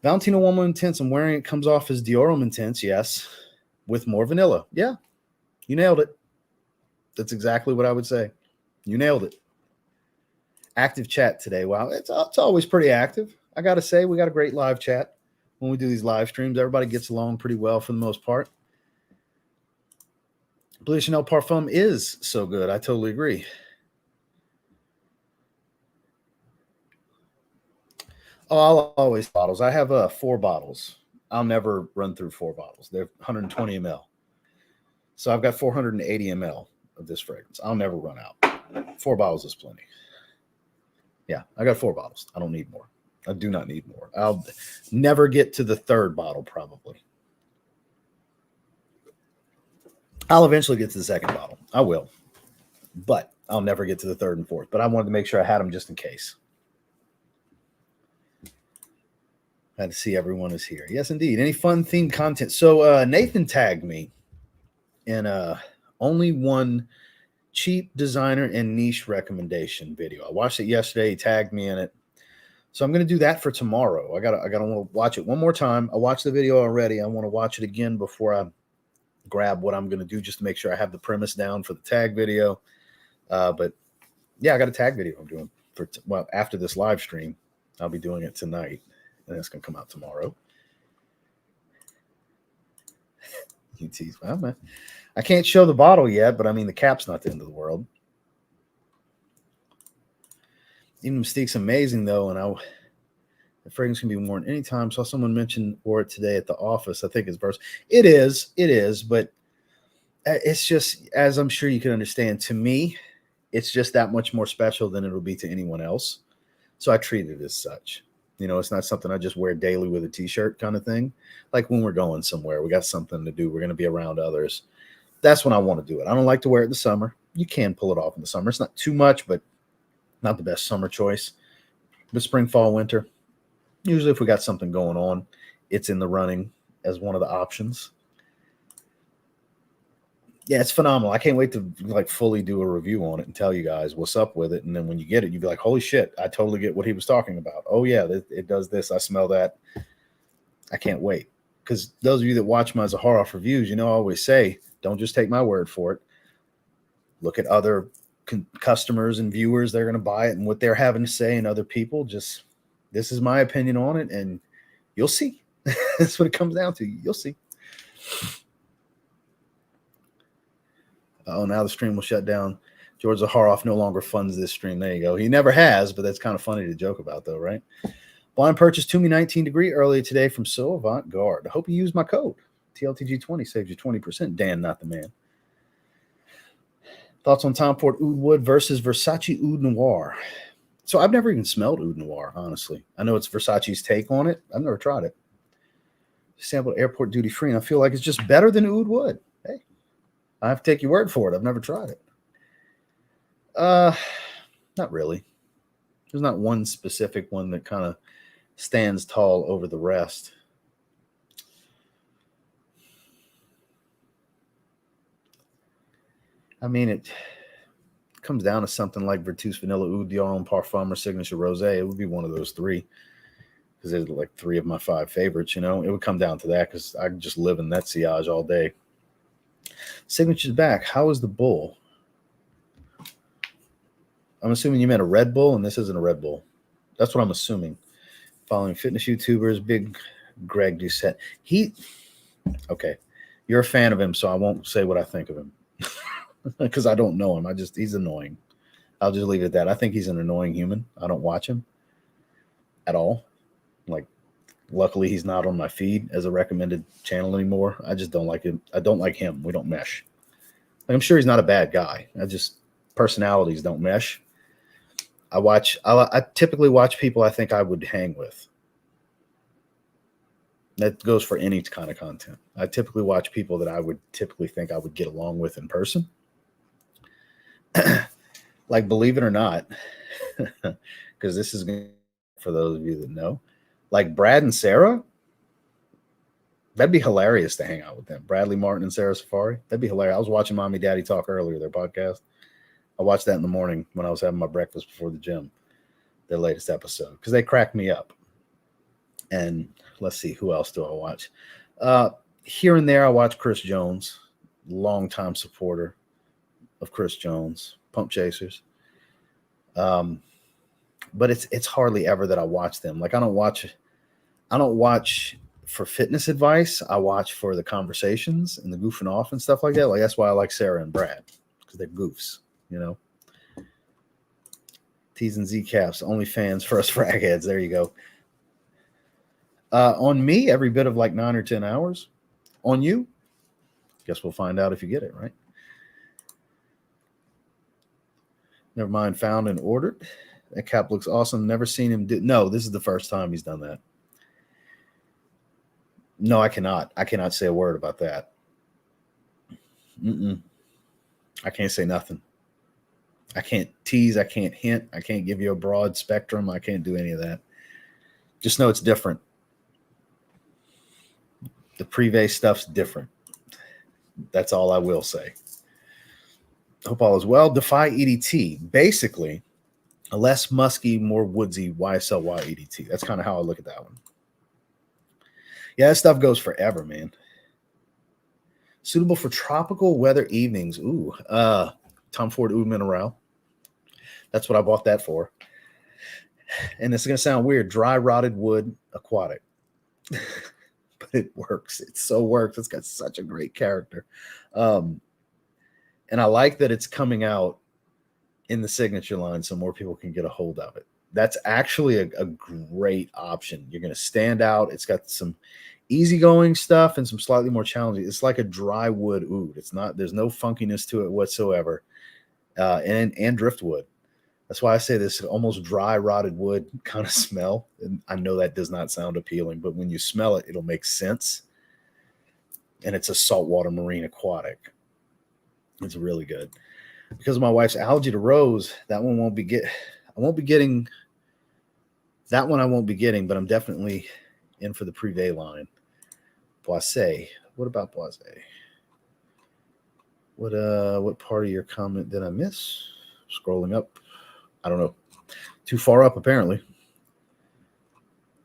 Valentino Uomo Intense. I'm wearing it. Comes off as Dior Intense, yes, with more vanilla. Yeah, you nailed it. That's exactly what I would say. You nailed it. Active chat today. Wow, it's always pretty active. I got to say, we got a great live chat when we do these live streams. Everybody gets along pretty well for the most part. Bleu Chanel Parfum is so good. I totally agree. Oh, I'll always bottles. I have 4 bottles. I'll never run through 4 bottles. They're 120 ml. So I've got 480 ml of this fragrance. I'll never run out. 4 bottles is plenty. Yeah, I got 4 bottles. I don't need more. I do not need more. I'll never get to the 3rd bottle probably. I'll eventually get to the 2nd bottle. I will. But I'll never get to the 3rd and 4th. But I wanted to make sure I had them just in case. Glad to see everyone is here. Yes, indeed. Any fun themed content? So Nathan tagged me in only one cheap designer and niche recommendation video. I watched it yesterday. He tagged me in it. So I'm going to do that for tomorrow. I gotta want to watch it one more time. I watched the video already. I want to watch it again before I grab what I'm going to do just to make sure I have the premise down for the tag video. But yeah, I got a tag video I'm doing for after this live stream. I'll be doing it tonight, and it's going to come out tomorrow. You tease, well, man. I can't show the bottle yet, but I mean the cap's not the end of the world. Even Mystique's amazing though, and the fragrance can be worn anytime. Saw someone mention wore it today at the office. I think it's verse. It is, but it's just, as I'm sure you can understand, to me, it's just that much more special than it'll be to anyone else. So I treat it as such. You know, it's not something I just wear daily with a t-shirt kind of thing. Like when we're going somewhere, we got something to do. We're going to be around others. That's when I want to do it. I don't like to wear it in the summer. You can pull it off in the summer. It's not too much, but not the best summer choice. But spring, fall, winter, usually if we got something going on, it's in the running as one of the options. Yeah, it's phenomenal. I can't wait to like fully do a review on it and tell you guys what's up with it. And then when you get it, you'd be like, holy shit, I totally get what he was talking about. Oh yeah, it does this. I smell that. I can't wait. Because those of you that watch my Zaharoff reviews, you know, I always say, don't just take my word for it. Look at other customers and viewers. They're going to buy it and what they're having to say, and other people. Just, this is my opinion on it, and you'll see. That's what it comes down to. You'll see. Oh, now the stream will shut down. George Zaharoff no longer funds this stream. There you go. He never has, but that's kind of funny to joke about, though, right? Blind purchase Toomey 19 degree earlier today from So Avant Garde. I hope you use my code. TLTG20 saves you 20%. Dan, not the man. Thoughts on Tom Ford Oud Wood versus Versace Oud Noir? So I've never even smelled Oud Noir, honestly. I know it's Versace's take on it. I've never tried it. Sampled airport duty free, and I feel like it's just better than Oud Wood. Hey, I have to take your word for it. I've never tried it. Not really. There's not one specific one that kind of stands tall over the rest. I mean, it comes down to something like Virtus Vanilla Oud Dior Parfum or Signature Rosé. It would be one of those three because there's like 3 of my 5 favorites, you know. It would come down to that because I just live in that sillage all day. Signature's back. How is the bull? I'm assuming you meant a Red Bull, and this isn't a Red Bull. That's what I'm assuming. Following fitness YouTubers, big Greg Doucette. Okay, you're a fan of him, so I won't say what I think of him because I don't know him. He's annoying. I'll just leave it at that. I think he's an annoying human. I don't watch him at all. Like, luckily, he's not on my feed as a recommended channel anymore. I just don't like him. I don't like him. We don't mesh. Like, I'm sure he's not a bad guy. Personalities don't mesh. I typically watch people I think I would hang with. That goes for any kind of content. I typically watch people that I would typically think I would get along with in person. Like, believe it or not, because this is for those of you that know, like Brad and Sarah, that'd be hilarious to hang out with them. Bradley Martin and Sarah Safari. That'd be hilarious. I was watching Mommy Daddy Talk earlier, their podcast. I watched that in the morning when I was having my breakfast before the gym, their latest episode, because they cracked me up. And let's see, who else do I watch? Here and there, I watch Chris Jones, longtime supporter of Chris Jones, Pump Chasers. But it's hardly ever that I watch them. Like, I don't watch for fitness advice. I watch for the conversations and the goofing off and stuff like that. Like, that's why I like Sarah and Brad, because they're goofs. You know, T's and Z caps, OnlyFans for us frag heads. There you go. On me, every bit of like 9 or 10 hours. On you, guess we'll find out if you get it, right? Never mind, found and ordered. That cap looks awesome. Never seen him do. No, this is the first time he's done that. No, I cannot. I cannot say a word about that. I can't say nothing. I can't tease. I can't hint. I can't give you a broad spectrum. I can't do any of that. Just know it's different. The Privé stuff's different. That's all I will say. Hope all is well. Defy EDT. Basically, a less musky, more woodsy YSLY EDT. That's kind of how I look at that one. Yeah, that stuff goes forever, man. Suitable for tropical weather evenings. Ooh, Tom Ford Oud Mineral. That's what I bought that for. And it's going to sound weird. Dry rotted wood aquatic. But it works. It so works. It's got such a great character. And I like that it's coming out in the signature line so more people can get a hold of it. That's actually a great option. You're going to stand out. It's got some easygoing stuff and some slightly more challenging. It's like a dry wood oud. It's not, there's no funkiness to it whatsoever. And driftwood. That's why I say this almost dry rotted wood kind of smell. And I know that does not sound appealing, but when you smell it, it'll make sense. And it's a saltwater marine aquatic. It's really good. Because of my wife's allergy to rose, that one won't be I won't be getting that one. I won't be getting, but I'm definitely in for the Privé line. Boisé. What about Boisé? What part of your comment did I miss? Scrolling up. I don't know. Too far up, apparently.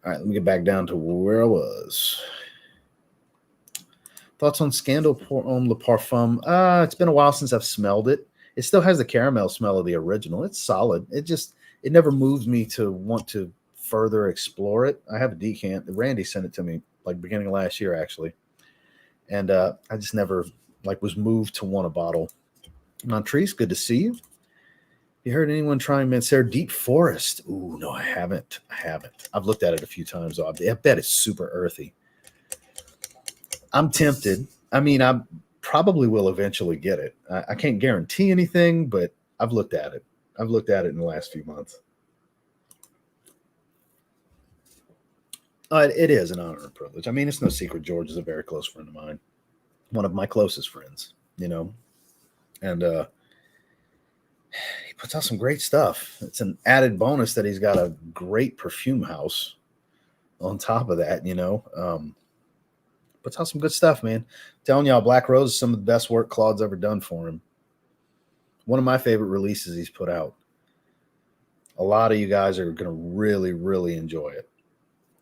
All right, let me get back down to where I was. Thoughts on Scandal pour Homme Le Parfum? It's been a while since I've smelled it. It still has the caramel smell of the original. It's solid. It never moves me to want to further explore it. I have a decant. Randy sent it to me like beginning of last year, actually. And I just never was moved to want a bottle. Montrese, good to see you. You heard anyone trying Mancera Deep Forest? Ooh, no, I haven't. I've looked at it a few times. Though. I bet it's super earthy. I'm tempted. I mean, I probably will eventually get it. I can't guarantee anything, but I've looked at it. I've looked at it in the last few months. It is an honor and privilege. I mean, it's no secret George is a very close friend of mine. One of my closest friends, you know. And he puts out some great stuff. It's an added bonus that he's got a great perfume house on top of that, you know. Puts out some good stuff, man. I'm telling y'all, Black Rose is some of the best work Claude's ever done for him. One of my favorite releases he's put out. A lot of you guys are going to really, really enjoy it.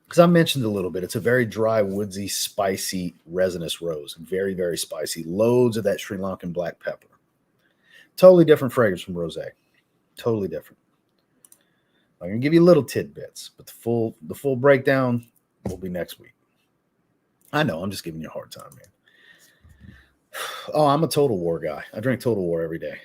Because I mentioned a little bit, it's a very dry, woodsy, spicy, resinous rose. Very, very spicy. Loads of that Sri Lankan black pepper. Totally different fragrance from rosé. Totally different. I'm going to give you little tidbits, but the full breakdown will be next week. I know, I'm just giving you a hard time, man. Oh, I'm a Total War guy. I drink Total War every day.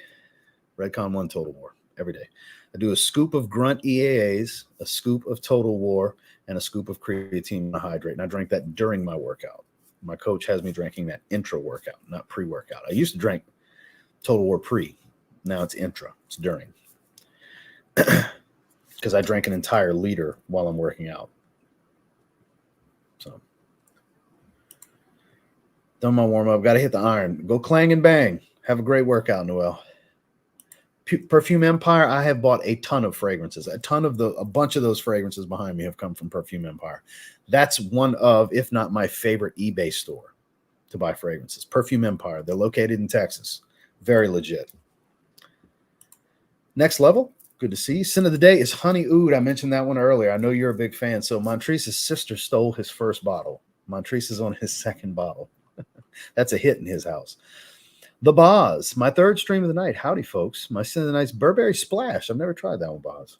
Redcon 1 Total War every day. I do a scoop of Grunt EAAs, a scoop of Total War, and a scoop of creatine hydrate. And I drink that during my workout. My coach has me drinking that intra workout, not pre-workout. I used to drink Total War pre. Now it's intra. It's during. Because I drank an entire liter while I'm working out. So, done my warm-up. Got to hit the iron. Go clang and bang. Have a great workout, Noel. Perfume Empire, I have bought a ton of fragrances. A bunch of those fragrances behind me have come from Perfume Empire. That's one of, if not my favorite eBay store to buy fragrances. Perfume Empire. They're located in Texas. Very legit. Next level. Good to see you. Sin of the day is Honey Oud. I mentioned that one earlier. I know you're a big fan. So Montrese's sister stole his first bottle. Montrese is on his second bottle. That's a hit in his house. The Boz, my third stream of the night. Howdy, folks. My sin of the night's Burberry Splash. I've never tried that one, Boz.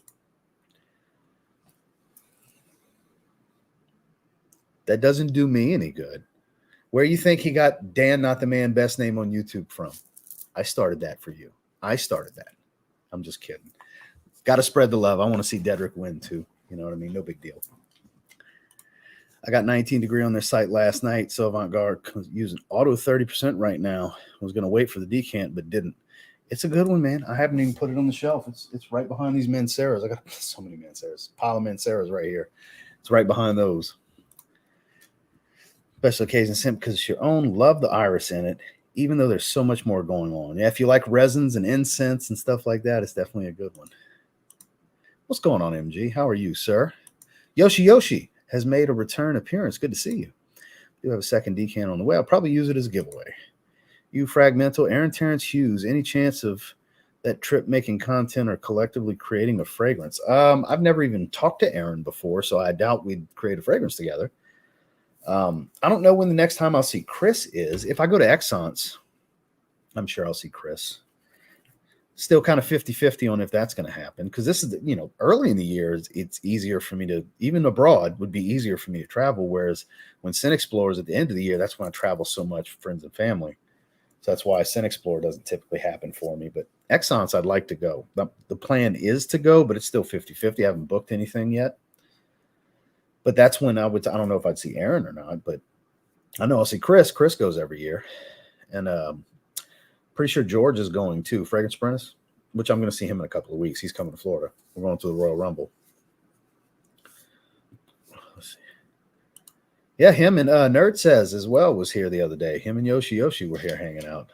That doesn't do me any good. Where you think he got Dan Not the Man best name on YouTube from? I started that for you. I started that. I'm just kidding. Got to spread the love. I want to see Dedrick win, too. You know what I mean? No big deal. I got 19 degree on their site last night. So Avant-Garde using auto 30% right now. I was going to wait for the decant, but didn't. It's a good one, man. I haven't even put it on the shelf. It's right behind these Manceras. I got so many Manceras. Pile of Manceras right here. It's right behind those. Special occasion scent because it's your own. Love the iris in it, even though there's so much more going on. Yeah, if you like resins and incense and stuff like that, it's definitely a good one. What's going on, MG? How are you, sir? Yoshi has made a return appearance. Good to see you. You have a second decant on the way. I'll probably use it as a giveaway. You Fragmental, Aaron Terrence Hughes. Any chance of that trip making content or collectively creating a fragrance? I've never even talked to Aaron before, so I doubt we'd create a fragrance together. I don't know when the next time I'll see Chris is. If I go to Exxon's, I'm sure I'll see Chris. Still kind of 50-50 on if that's going to happen. Because this is, early in the year, it's easier for me to, even abroad, would be easier for me to travel. Whereas when Scent Explorers at the end of the year, that's when I travel so much, friends and family. So that's why Scent Explorer doesn't typically happen for me. But Exxon's, I'd like to go. The plan is to go, but it's still 50-50. I haven't booked anything yet. But that's when I don't know if I'd see Aaron or not, but I know I'll see Chris. Chris goes every year. And pretty sure George is going too. Fragrance Apprentice, which I'm going to see him in a couple of weeks. He's coming to Florida. We're going to the Royal Rumble. Let's see. Yeah, him and Nerd Says as well was here the other day. Him and Yoshi were here hanging out.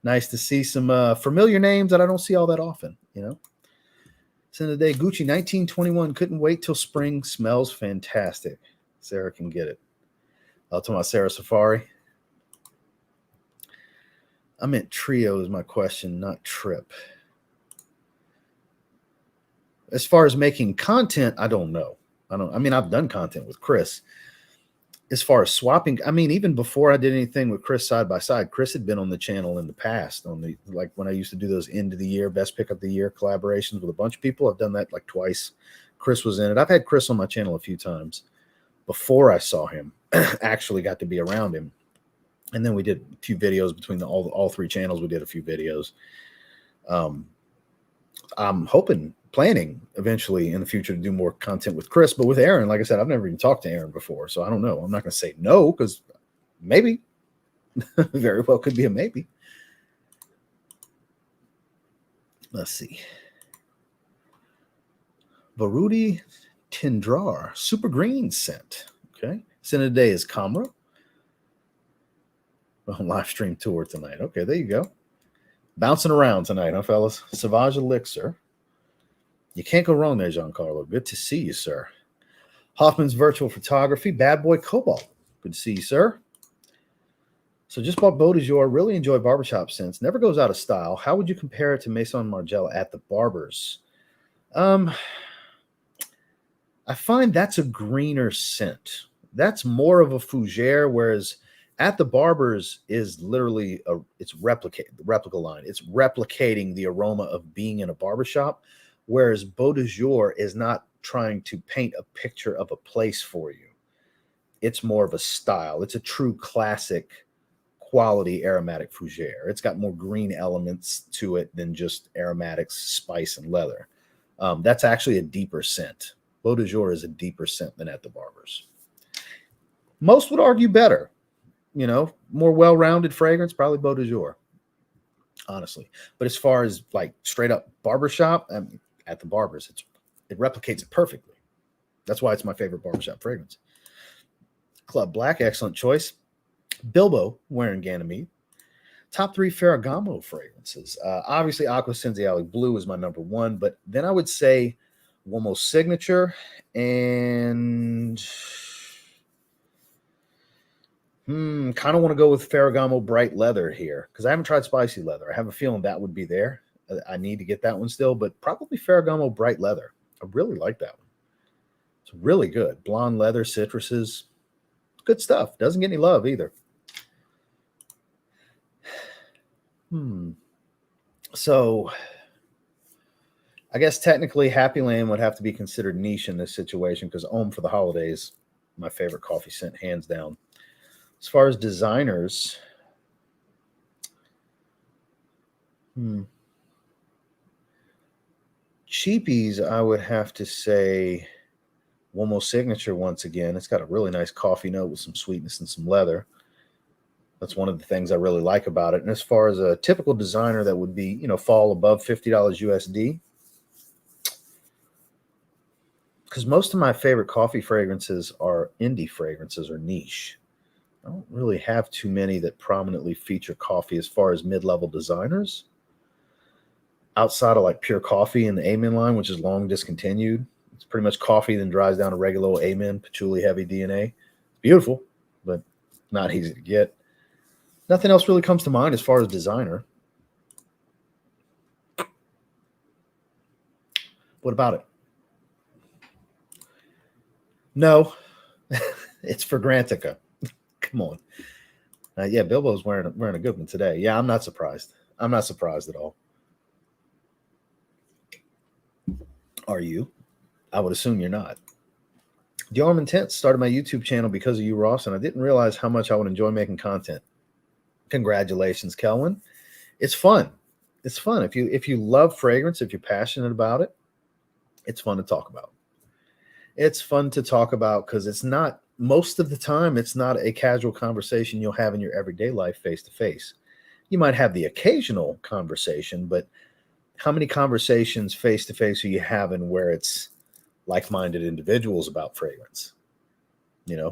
Nice to see some familiar names that I don't see all that often, Send the day, Gucci 1921. Couldn't wait till spring. Smells fantastic. Sarah can get it. I'll tell my Sarah Safari. I meant trio is my question, not trip. As far as making content, I don't know. I've done content with Chris. As far as swapping, even before I did anything with Chris side by side, Chris had been on the channel in the past like when I used to do those end of the year, best pick of the year collaborations with a bunch of people. I've done that like twice. Chris was in it. I've had Chris on my channel a few times before I saw him, actually got to be around him. And then we did a few videos between all three channels. We did a few videos. I'm planning eventually in the future to do more content with Chris, but with Aaron, like I said, I've never even talked to Aaron before, so I don't know. I'm not going to say no because maybe, very well could be a maybe. Let's see. Varudi Tindrar, super green scent. Okay. Scent of the day is Kamra. Live stream tour tonight. Okay, there you go. Bouncing around tonight, huh, fellas? Sauvage Elixir. You can't go wrong there, Giancarlo. Good to see you, sir. Hoffman's Virtual Photography. Bad Boy Cobalt. Good to see you, sir. So just bought Beau de Jour. Really enjoy barbershop scents. Never goes out of style. How would you compare it to Maison Margiela at the Barbers? I find that's a greener scent. That's more of a fougere, whereas at the Barbers is literally the replica line. It's replicating the aroma of being in a barbershop, whereas Beau de Jour is not trying to paint a picture of a place for you. It's more of a style. It's a true classic quality aromatic fougere. It's got more green elements to it than just aromatics, spice, and leather. That's actually a deeper scent. Beau de Jour is a deeper scent than at the Barbers. Most would argue better. You know, more well-rounded fragrance, probably Beau de Jour, honestly. But as far as like straight up barbershop, at the Barbers, it replicates it perfectly. That's why it's my favorite barbershop fragrance. Club Black, excellent choice. Bilbo wearing Ganymede. Top 3 Ferragamo fragrances. Obviously, Aqua Sensuale Blue is my number 1, but then I would say Uomo Signature and kind of want to go with Ferragamo Bright Leather here because I haven't tried Spicy Leather. I have a feeling that would be there. I need to get that one still, but probably Ferragamo Bright Leather. I really like that one. It's really good. Blonde leather, citruses. Good stuff. Doesn't get any love either. So I guess technically Happy Land would have to be considered niche in this situation because Homme for the Holidays, my favorite coffee scent, hands down. As far as designers, cheapies, I would have to say Uomo Signature once again. It's got a really nice coffee note with some sweetness and some leather. That's one of the things I really like about it. And as far as a typical designer that would be, fall above $50 USD, because most of my favorite coffee fragrances are indie fragrances or niche. I don't really have too many that prominently feature coffee as far as mid-level designers. Outside of like Pure Coffee and the Amen line, which is long discontinued. It's pretty much coffee, then dries down to regular old Amen, patchouli heavy DNA. It's beautiful, but not easy to get. Nothing else really comes to mind as far as designer. What about it? No, it's Fragrantica. Come on. Yeah, Bilbo's wearing a good one today. Yeah, I'm not surprised. I'm not surprised at all. Are you? I would assume you're not. Diorm Intense started my YouTube channel because of you, Ross, and I didn't realize how much I would enjoy making content. Congratulations, Kelvin. It's fun. It's fun. If you love fragrance, if you're passionate about it, it's fun to talk about. It's fun to talk about because it's not, most of the time, it's not a casual conversation you'll have in your everyday life face to face. You might have the occasional conversation, but how many conversations face to face are you having where it's like-minded individuals about fragrance?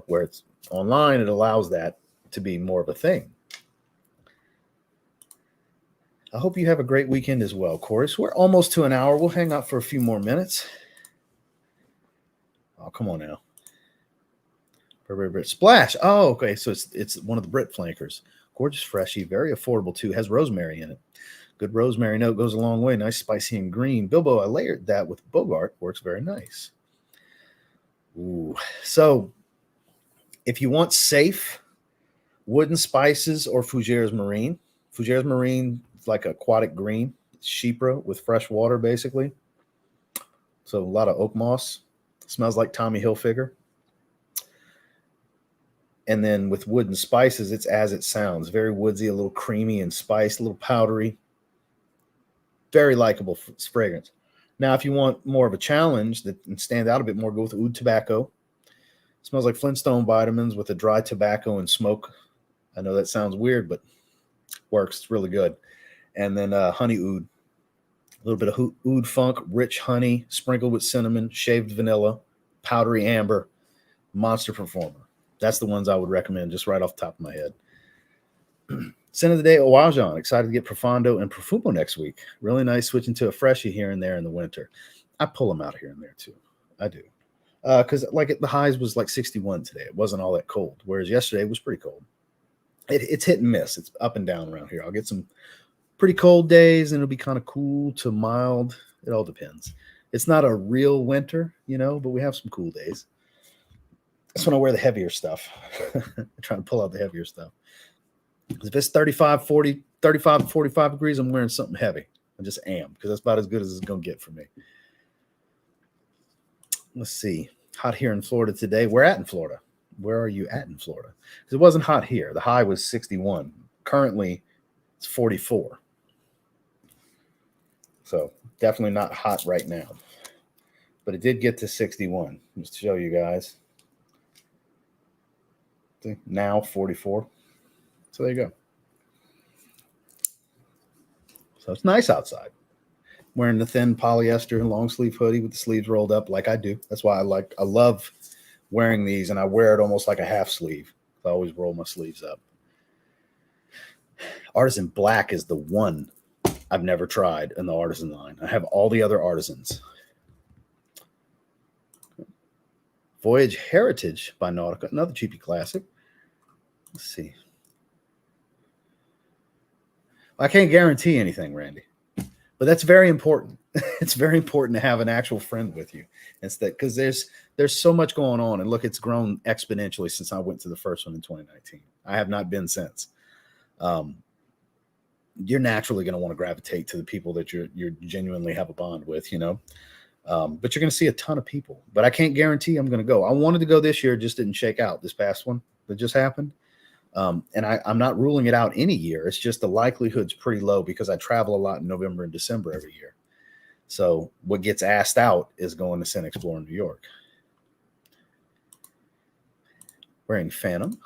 Where it's online, it allows that to be more of a thing. I hope you have a great weekend as well, Corey. So we're almost to an hour. We'll hang out for a few more minutes. Oh, come on now. Splash. Oh, okay. So it's one of the Brit flankers. Gorgeous, freshy, very affordable too. Has rosemary in it. Good rosemary note goes a long way. Nice, spicy, and green. Bilbo, I layered that with Bogart. Works very nice. Ooh. So if you want safe wooden spices or Fougere's Marine, Fougere's Marine is like aquatic green. It's Chypre with fresh water, basically. So a lot of oak moss. Smells like Tommy Hilfiger. And then with wooden spices, it's as it sounds. Very woodsy, a little creamy and spiced, a little powdery. Very likable fragrance. Now, if you want more of a challenge that can stand out a bit more, go with oud tobacco. It smells like Flintstone vitamins with a dry tobacco and smoke. I know that sounds weird, but works. It's really good. And then honey oud. A little bit of oud funk, rich honey, sprinkled with cinnamon, shaved vanilla, powdery amber, monster performer. That's the ones I would recommend just right off the top of my head. Scent of the day, Owajan. Excited to get Profondo and Profumo next week. Really nice switching to a freshie here and there in the winter. I pull them out here and there too. I do. Because the highs was like 61 today. It wasn't all that cold, whereas yesterday it was pretty cold. It's hit and miss. It's up and down around here. I'll get some pretty cold days, and it'll be kind of cool to mild. It all depends. It's not a real winter, but we have some cool days. That's when I wear the heavier stuff. I'm trying to pull out the heavier stuff. If it's 35 to 45 degrees, I'm wearing something heavy. I just am, because that's about as good as it's going to get for me. Let's see. Hot here in Florida today. We're at in Florida. Where are you at in Florida? Because it wasn't hot here. The high was 61. Currently, it's 44. So definitely not hot right now. But it did get to 61. Just to show you guys. See, now 44. So there you go. So it's nice outside. Wearing the thin polyester and long sleeve hoodie with the sleeves rolled up like I do. That's why I love wearing these, and I wear it almost like a half sleeve. I always roll my sleeves up. Artisan Black is the one I've never tried in the Artisan line. I have all the other Artisans. Voyage Heritage by Nautica, another cheapy classic. Let's see. I can't guarantee anything, Randy, but that's very important. It's very important to have an actual friend with you. It's that because there's so much going on, and look, it's grown exponentially since I went to the first one in 2019. I have not been since. You're naturally going to want to gravitate to the people that you genuinely have a bond with, but you're going to see a ton of people. But I can't guarantee I'm going to go. I wanted to go this year, just didn't shake out this past one that just happened. And I'm not ruling it out any year. It's just the likelihood's pretty low because I travel a lot in November and December every year. So what gets asked out is going to Scent Explorer in New York. Wearing Phantom.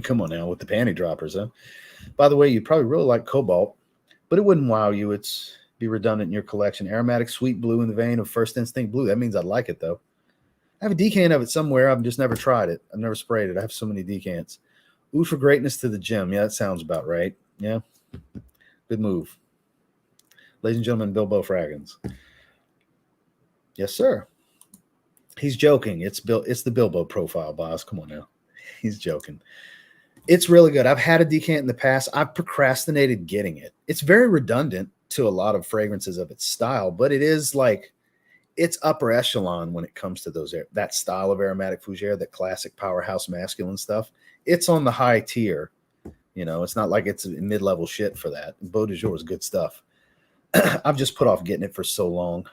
Come on now with the panty droppers, huh? By the way, you'd probably really like Cobalt, but it wouldn't wow you. It's be redundant in your collection. Aromatic Sweet Blue in the vein of First Instinct Blue. That means I'd like it, though. I have a decant of it somewhere. I've just never tried it. I've never sprayed it. I have so many decants. Ooh, for greatness to the gym. Yeah, that sounds about right. Yeah. Good move. Ladies and gentlemen, Bilbo Fraggins. Yes, sir. He's joking. It's the Bilbo profile, boss. Come on now. He's joking. It's really good. I've had a decant in the past. I've procrastinated getting it. It's very redundant to a lot of fragrances of its style, but it is like it's upper echelon when it comes to that style of aromatic fougere, that classic powerhouse masculine stuff. It's on the high tier. It's not like it's mid-level shit for that. Beau de Jour is good stuff. I've just put off getting it for so long.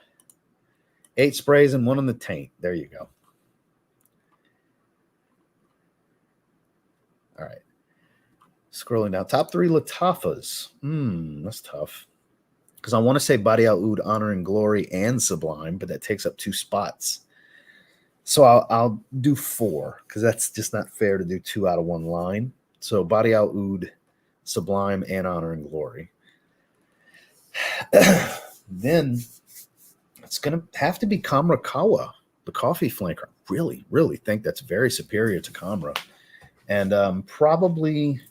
8 sprays and 1 on the taint. There you go. All right. Scrolling down. Top 3 Latafas. That's tough. Because I want to say Badial Oud, Honor and Glory, and Sublime, but that takes up 2 spots. So I'll do 4, because that's just not fair to do 2 out of 1 line. So Badial Oud, Sublime, and Honor and Glory. Then it's going to have to be Kamrakawa, the coffee flanker. Really, really think that's very superior to Kamra. And probably...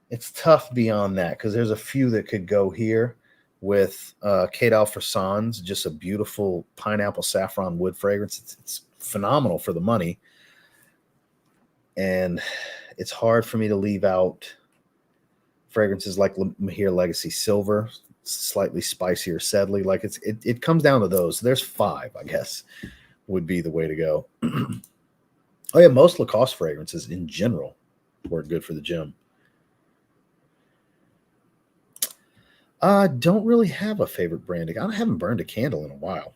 It's tough beyond that because there's a few that could go here with Kate Alfreson's, just a beautiful pineapple saffron wood fragrance. It's phenomenal for the money. And it's hard for me to leave out fragrances like Mahir Legacy Silver, slightly spicier Sedley. Like it comes down to those. So there's 5, I guess, would be the way to go. Oh yeah, most Lacoste fragrances in general work good for the gym. I don't really have a favorite branding. I haven't burned a candle in a while.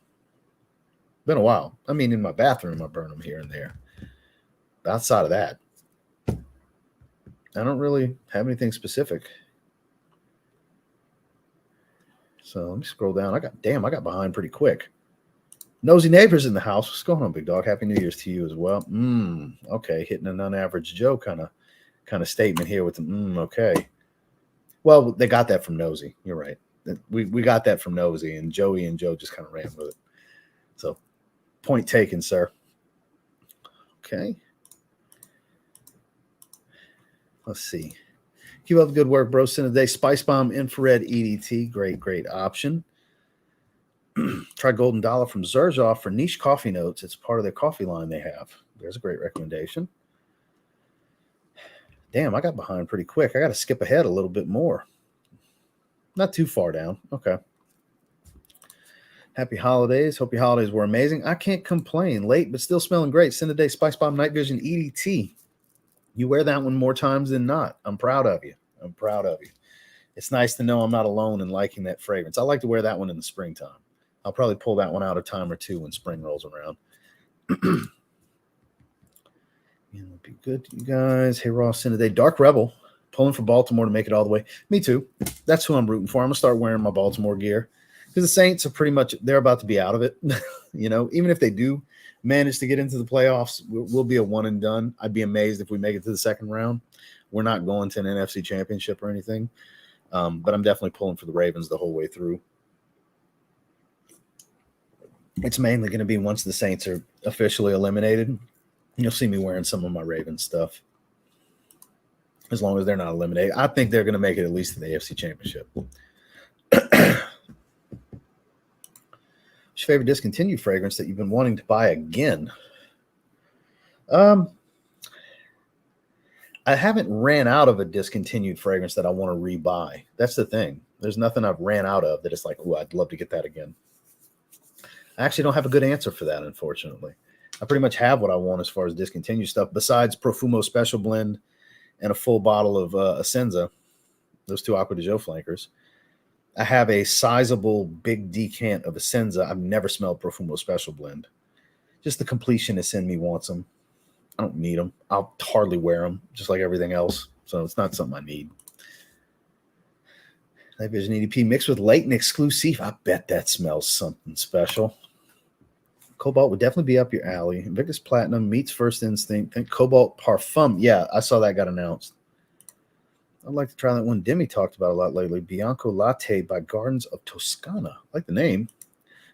Been a while. I mean, in my bathroom, I burn them here and there. But outside of that, I don't really have anything specific. So let me scroll down. I got behind pretty quick. Nosy Neighbors in the house. What's going on, big dog? Happy New Year's to you as well. Okay, hitting an unaverage Joe kind of statement here with the okay. Well, they got that from Nosy. You're right. We got that from Nosy, and Joey and Joe just kind of ran with it. So, point taken, sir. Okay. Let's see. Keep up the good work, bro. Send a day. Spice Bomb Infrared EDT. Great option. Try Golden Dollar from Zaharoff for niche coffee notes. It's part of their coffee line they have. There's a great recommendation. Damn, I got behind pretty quick. I got to skip ahead a little bit more. Not too far down. Okay. Happy holidays. Hope your holidays were amazing. I can't complain. Late, but still smelling great. Send a day. Spice Bomb Night Vision EDT. You wear that one more times than not. I'm proud of you. It's nice to know I'm not alone in liking that fragrance. I like to wear that one in the springtime. I'll probably pull that one out a time or two when spring rolls around. It'll be good to you guys. Hey, Ross, send a day. Dark Rebel. Pulling for Baltimore to make it all the way. Me too. That's who I'm rooting for. I'm going to start wearing my Baltimore gear because the Saints are pretty much, they're about to be out of it. Even if they do manage to get into the playoffs, we'll be a one and done. I'd be amazed if we make it to the second round. We're not going to an NFC championship or anything, but I'm definitely pulling for the Ravens the whole way through. It's mainly going to be once the Saints are officially eliminated, you'll see me wearing some of my Ravens stuff. As long as they're not eliminated. I think they're going to make it at least to the AFC Championship. What's your favorite discontinued fragrance that you've been wanting to buy again? I haven't ran out of a discontinued fragrance that I want to rebuy. That's the thing. There's nothing I've ran out of that it's like, oh, I'd love to get that again. I actually don't have a good answer for that, unfortunately. I pretty much have what I want as far as discontinued stuff, besides Profumo Special Blend and a full bottle of Essenza, those two Aqua de Joe flankers. I have a sizable big decant of Essenza. I've never smelled Profumo Special Blend. Just the completionist in me wants them. I don't need them. I'll hardly wear them, just like everything else. So it's not something I need. Night Vision EDP mixed with Latent Exclusive. I bet that smells something special. Cobalt would definitely be up your alley. Invictus Platinum meets First Instinct. Think Cobalt Parfum. Yeah, I saw that got announced. I'd like to try that one Demi talked about a lot lately. Bianco Latte by Gardens of Toscana. I like the name.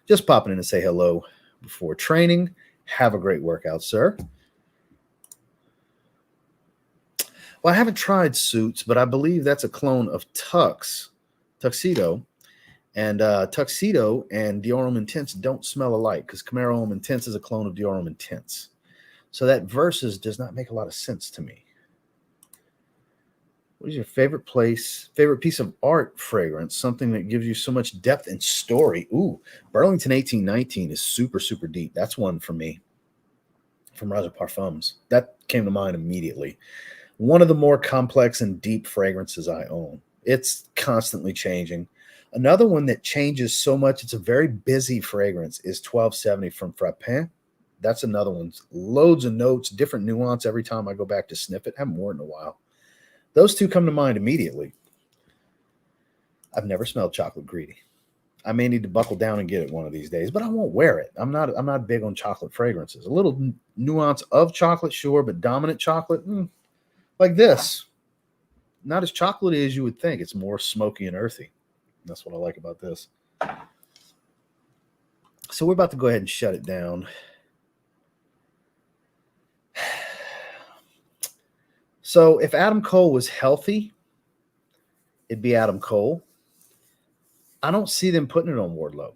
Just popping in to say hello before training. Have a great workout, sir. Well, I haven't tried Suits, but I believe that's a clone of Tuxedo. And Tuxedo and Dior Intense don't smell alike because Camaro Homme Intense is a clone of Dior Intense. So that versus does not make a lot of sense to me. What is your favorite piece of art fragrance? Something that gives you so much depth and story. Ooh, Burlington 1819 is super, super deep. That's one for me from Roger Parfums. That came to mind immediately. One of the more complex and deep fragrances I own. It's constantly changing. Another one that changes so much, it's a very busy fragrance, is 1270 from Frappin. That's another one. Loads of notes, different nuance every time I go back to sniff it. I haven't worn it in a while. Those two come to mind immediately. I've never smelled Chocolate Greedy. I may need to buckle down and get it one of these days, but I won't wear it. I'm not big on chocolate fragrances. A little nuance of chocolate, sure, but dominant chocolate, like this. Not as chocolatey as you would think. It's more smoky and earthy. That's what I like about this. So we're about to go ahead and shut it down. So if Adam Cole was healthy, it'd be Adam Cole. I don't see them putting it on Wardlow.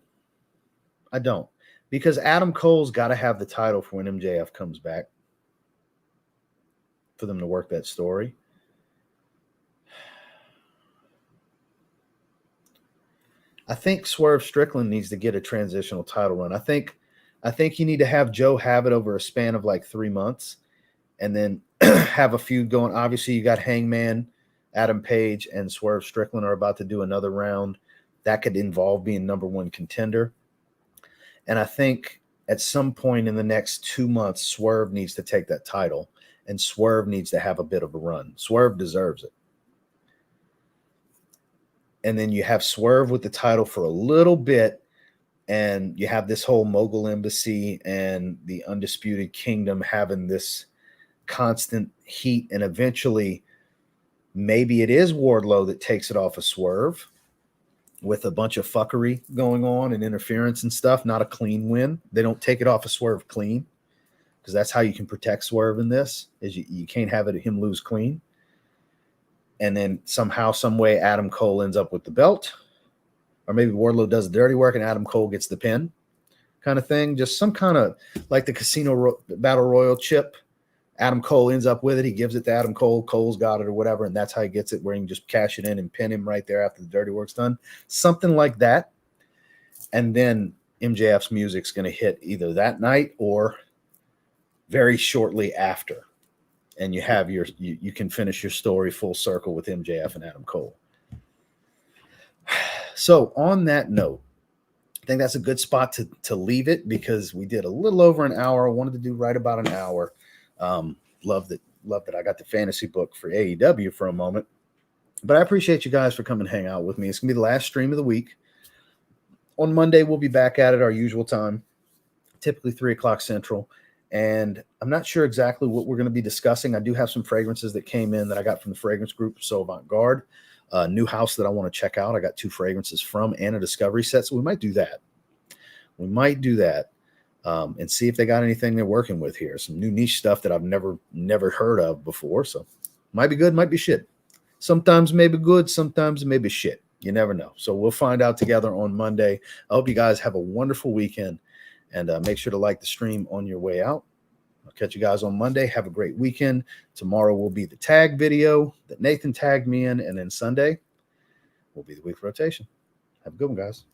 I don't. Because Adam Cole's got to have the title for when MJF comes back for them to work that story. I think Swerve Strickland needs to get a transitional title run. I think you need to have Joe have it over a span of like 3 months and then have a feud going. Obviously, you got Hangman, Adam Page, and Swerve Strickland are about to do another round. That could involve being #1 contender. And I think at some point in the next 2 months, Swerve needs to take that title and Swerve needs to have a bit of a run. Swerve deserves it. And then you have Swerve with the title for a little bit, and you have this whole Mogul Embassy and the Undisputed Kingdom having this constant heat, and eventually maybe it is Wardlow that takes it off of Swerve with a bunch of fuckery going on and interference and stuff. Not a clean win. They don't take it off of Swerve clean, because that's how you can protect Swerve in this, is you can't have him lose clean. And then somehow, some way, Adam Cole ends up with the belt. Or maybe Wardlow does the dirty work and Adam Cole gets the pin, kind of thing. Just some kind of, like the Casino Battle Royal chip. Adam Cole ends up with it. He gives it to Adam Cole. Cole's got it or whatever, and that's how he gets it, where he can just cash it in and pin him right there after the dirty work's done. Something like that. And then MJF's music's going to hit either that night or very shortly after. And you have you can finish your story full circle with MJF and Adam Cole. So on that note, I think that's a good spot to leave it, because we did a little over an hour. I wanted to do right about an hour. Love that I got the fantasy book for AEW for a moment. But I appreciate you guys for coming and hang out with me. It's going to be the last stream of the week. On Monday, we'll be back at it our usual time, typically 3 o'clock Central. And I'm not sure exactly what we're going to be discussing. I do have some fragrances that came in that I got from the fragrance group, So Avant-Garde. New house that I want to check out. I got 2 fragrances from and a discovery set. So we might do that. And see if they got anything they're working with here. Some new niche stuff that I've never heard of before. So might be good, might be shit. Sometimes maybe good, sometimes maybe shit. You never know. So we'll find out together on Monday. I hope you guys have a wonderful weekend. And make sure to like the stream on your way out. I'll catch you guys on Monday. Have a great weekend. Tomorrow will be the tag video that Nathan tagged me in. And then Sunday will be the week rotation. Have a good one, guys.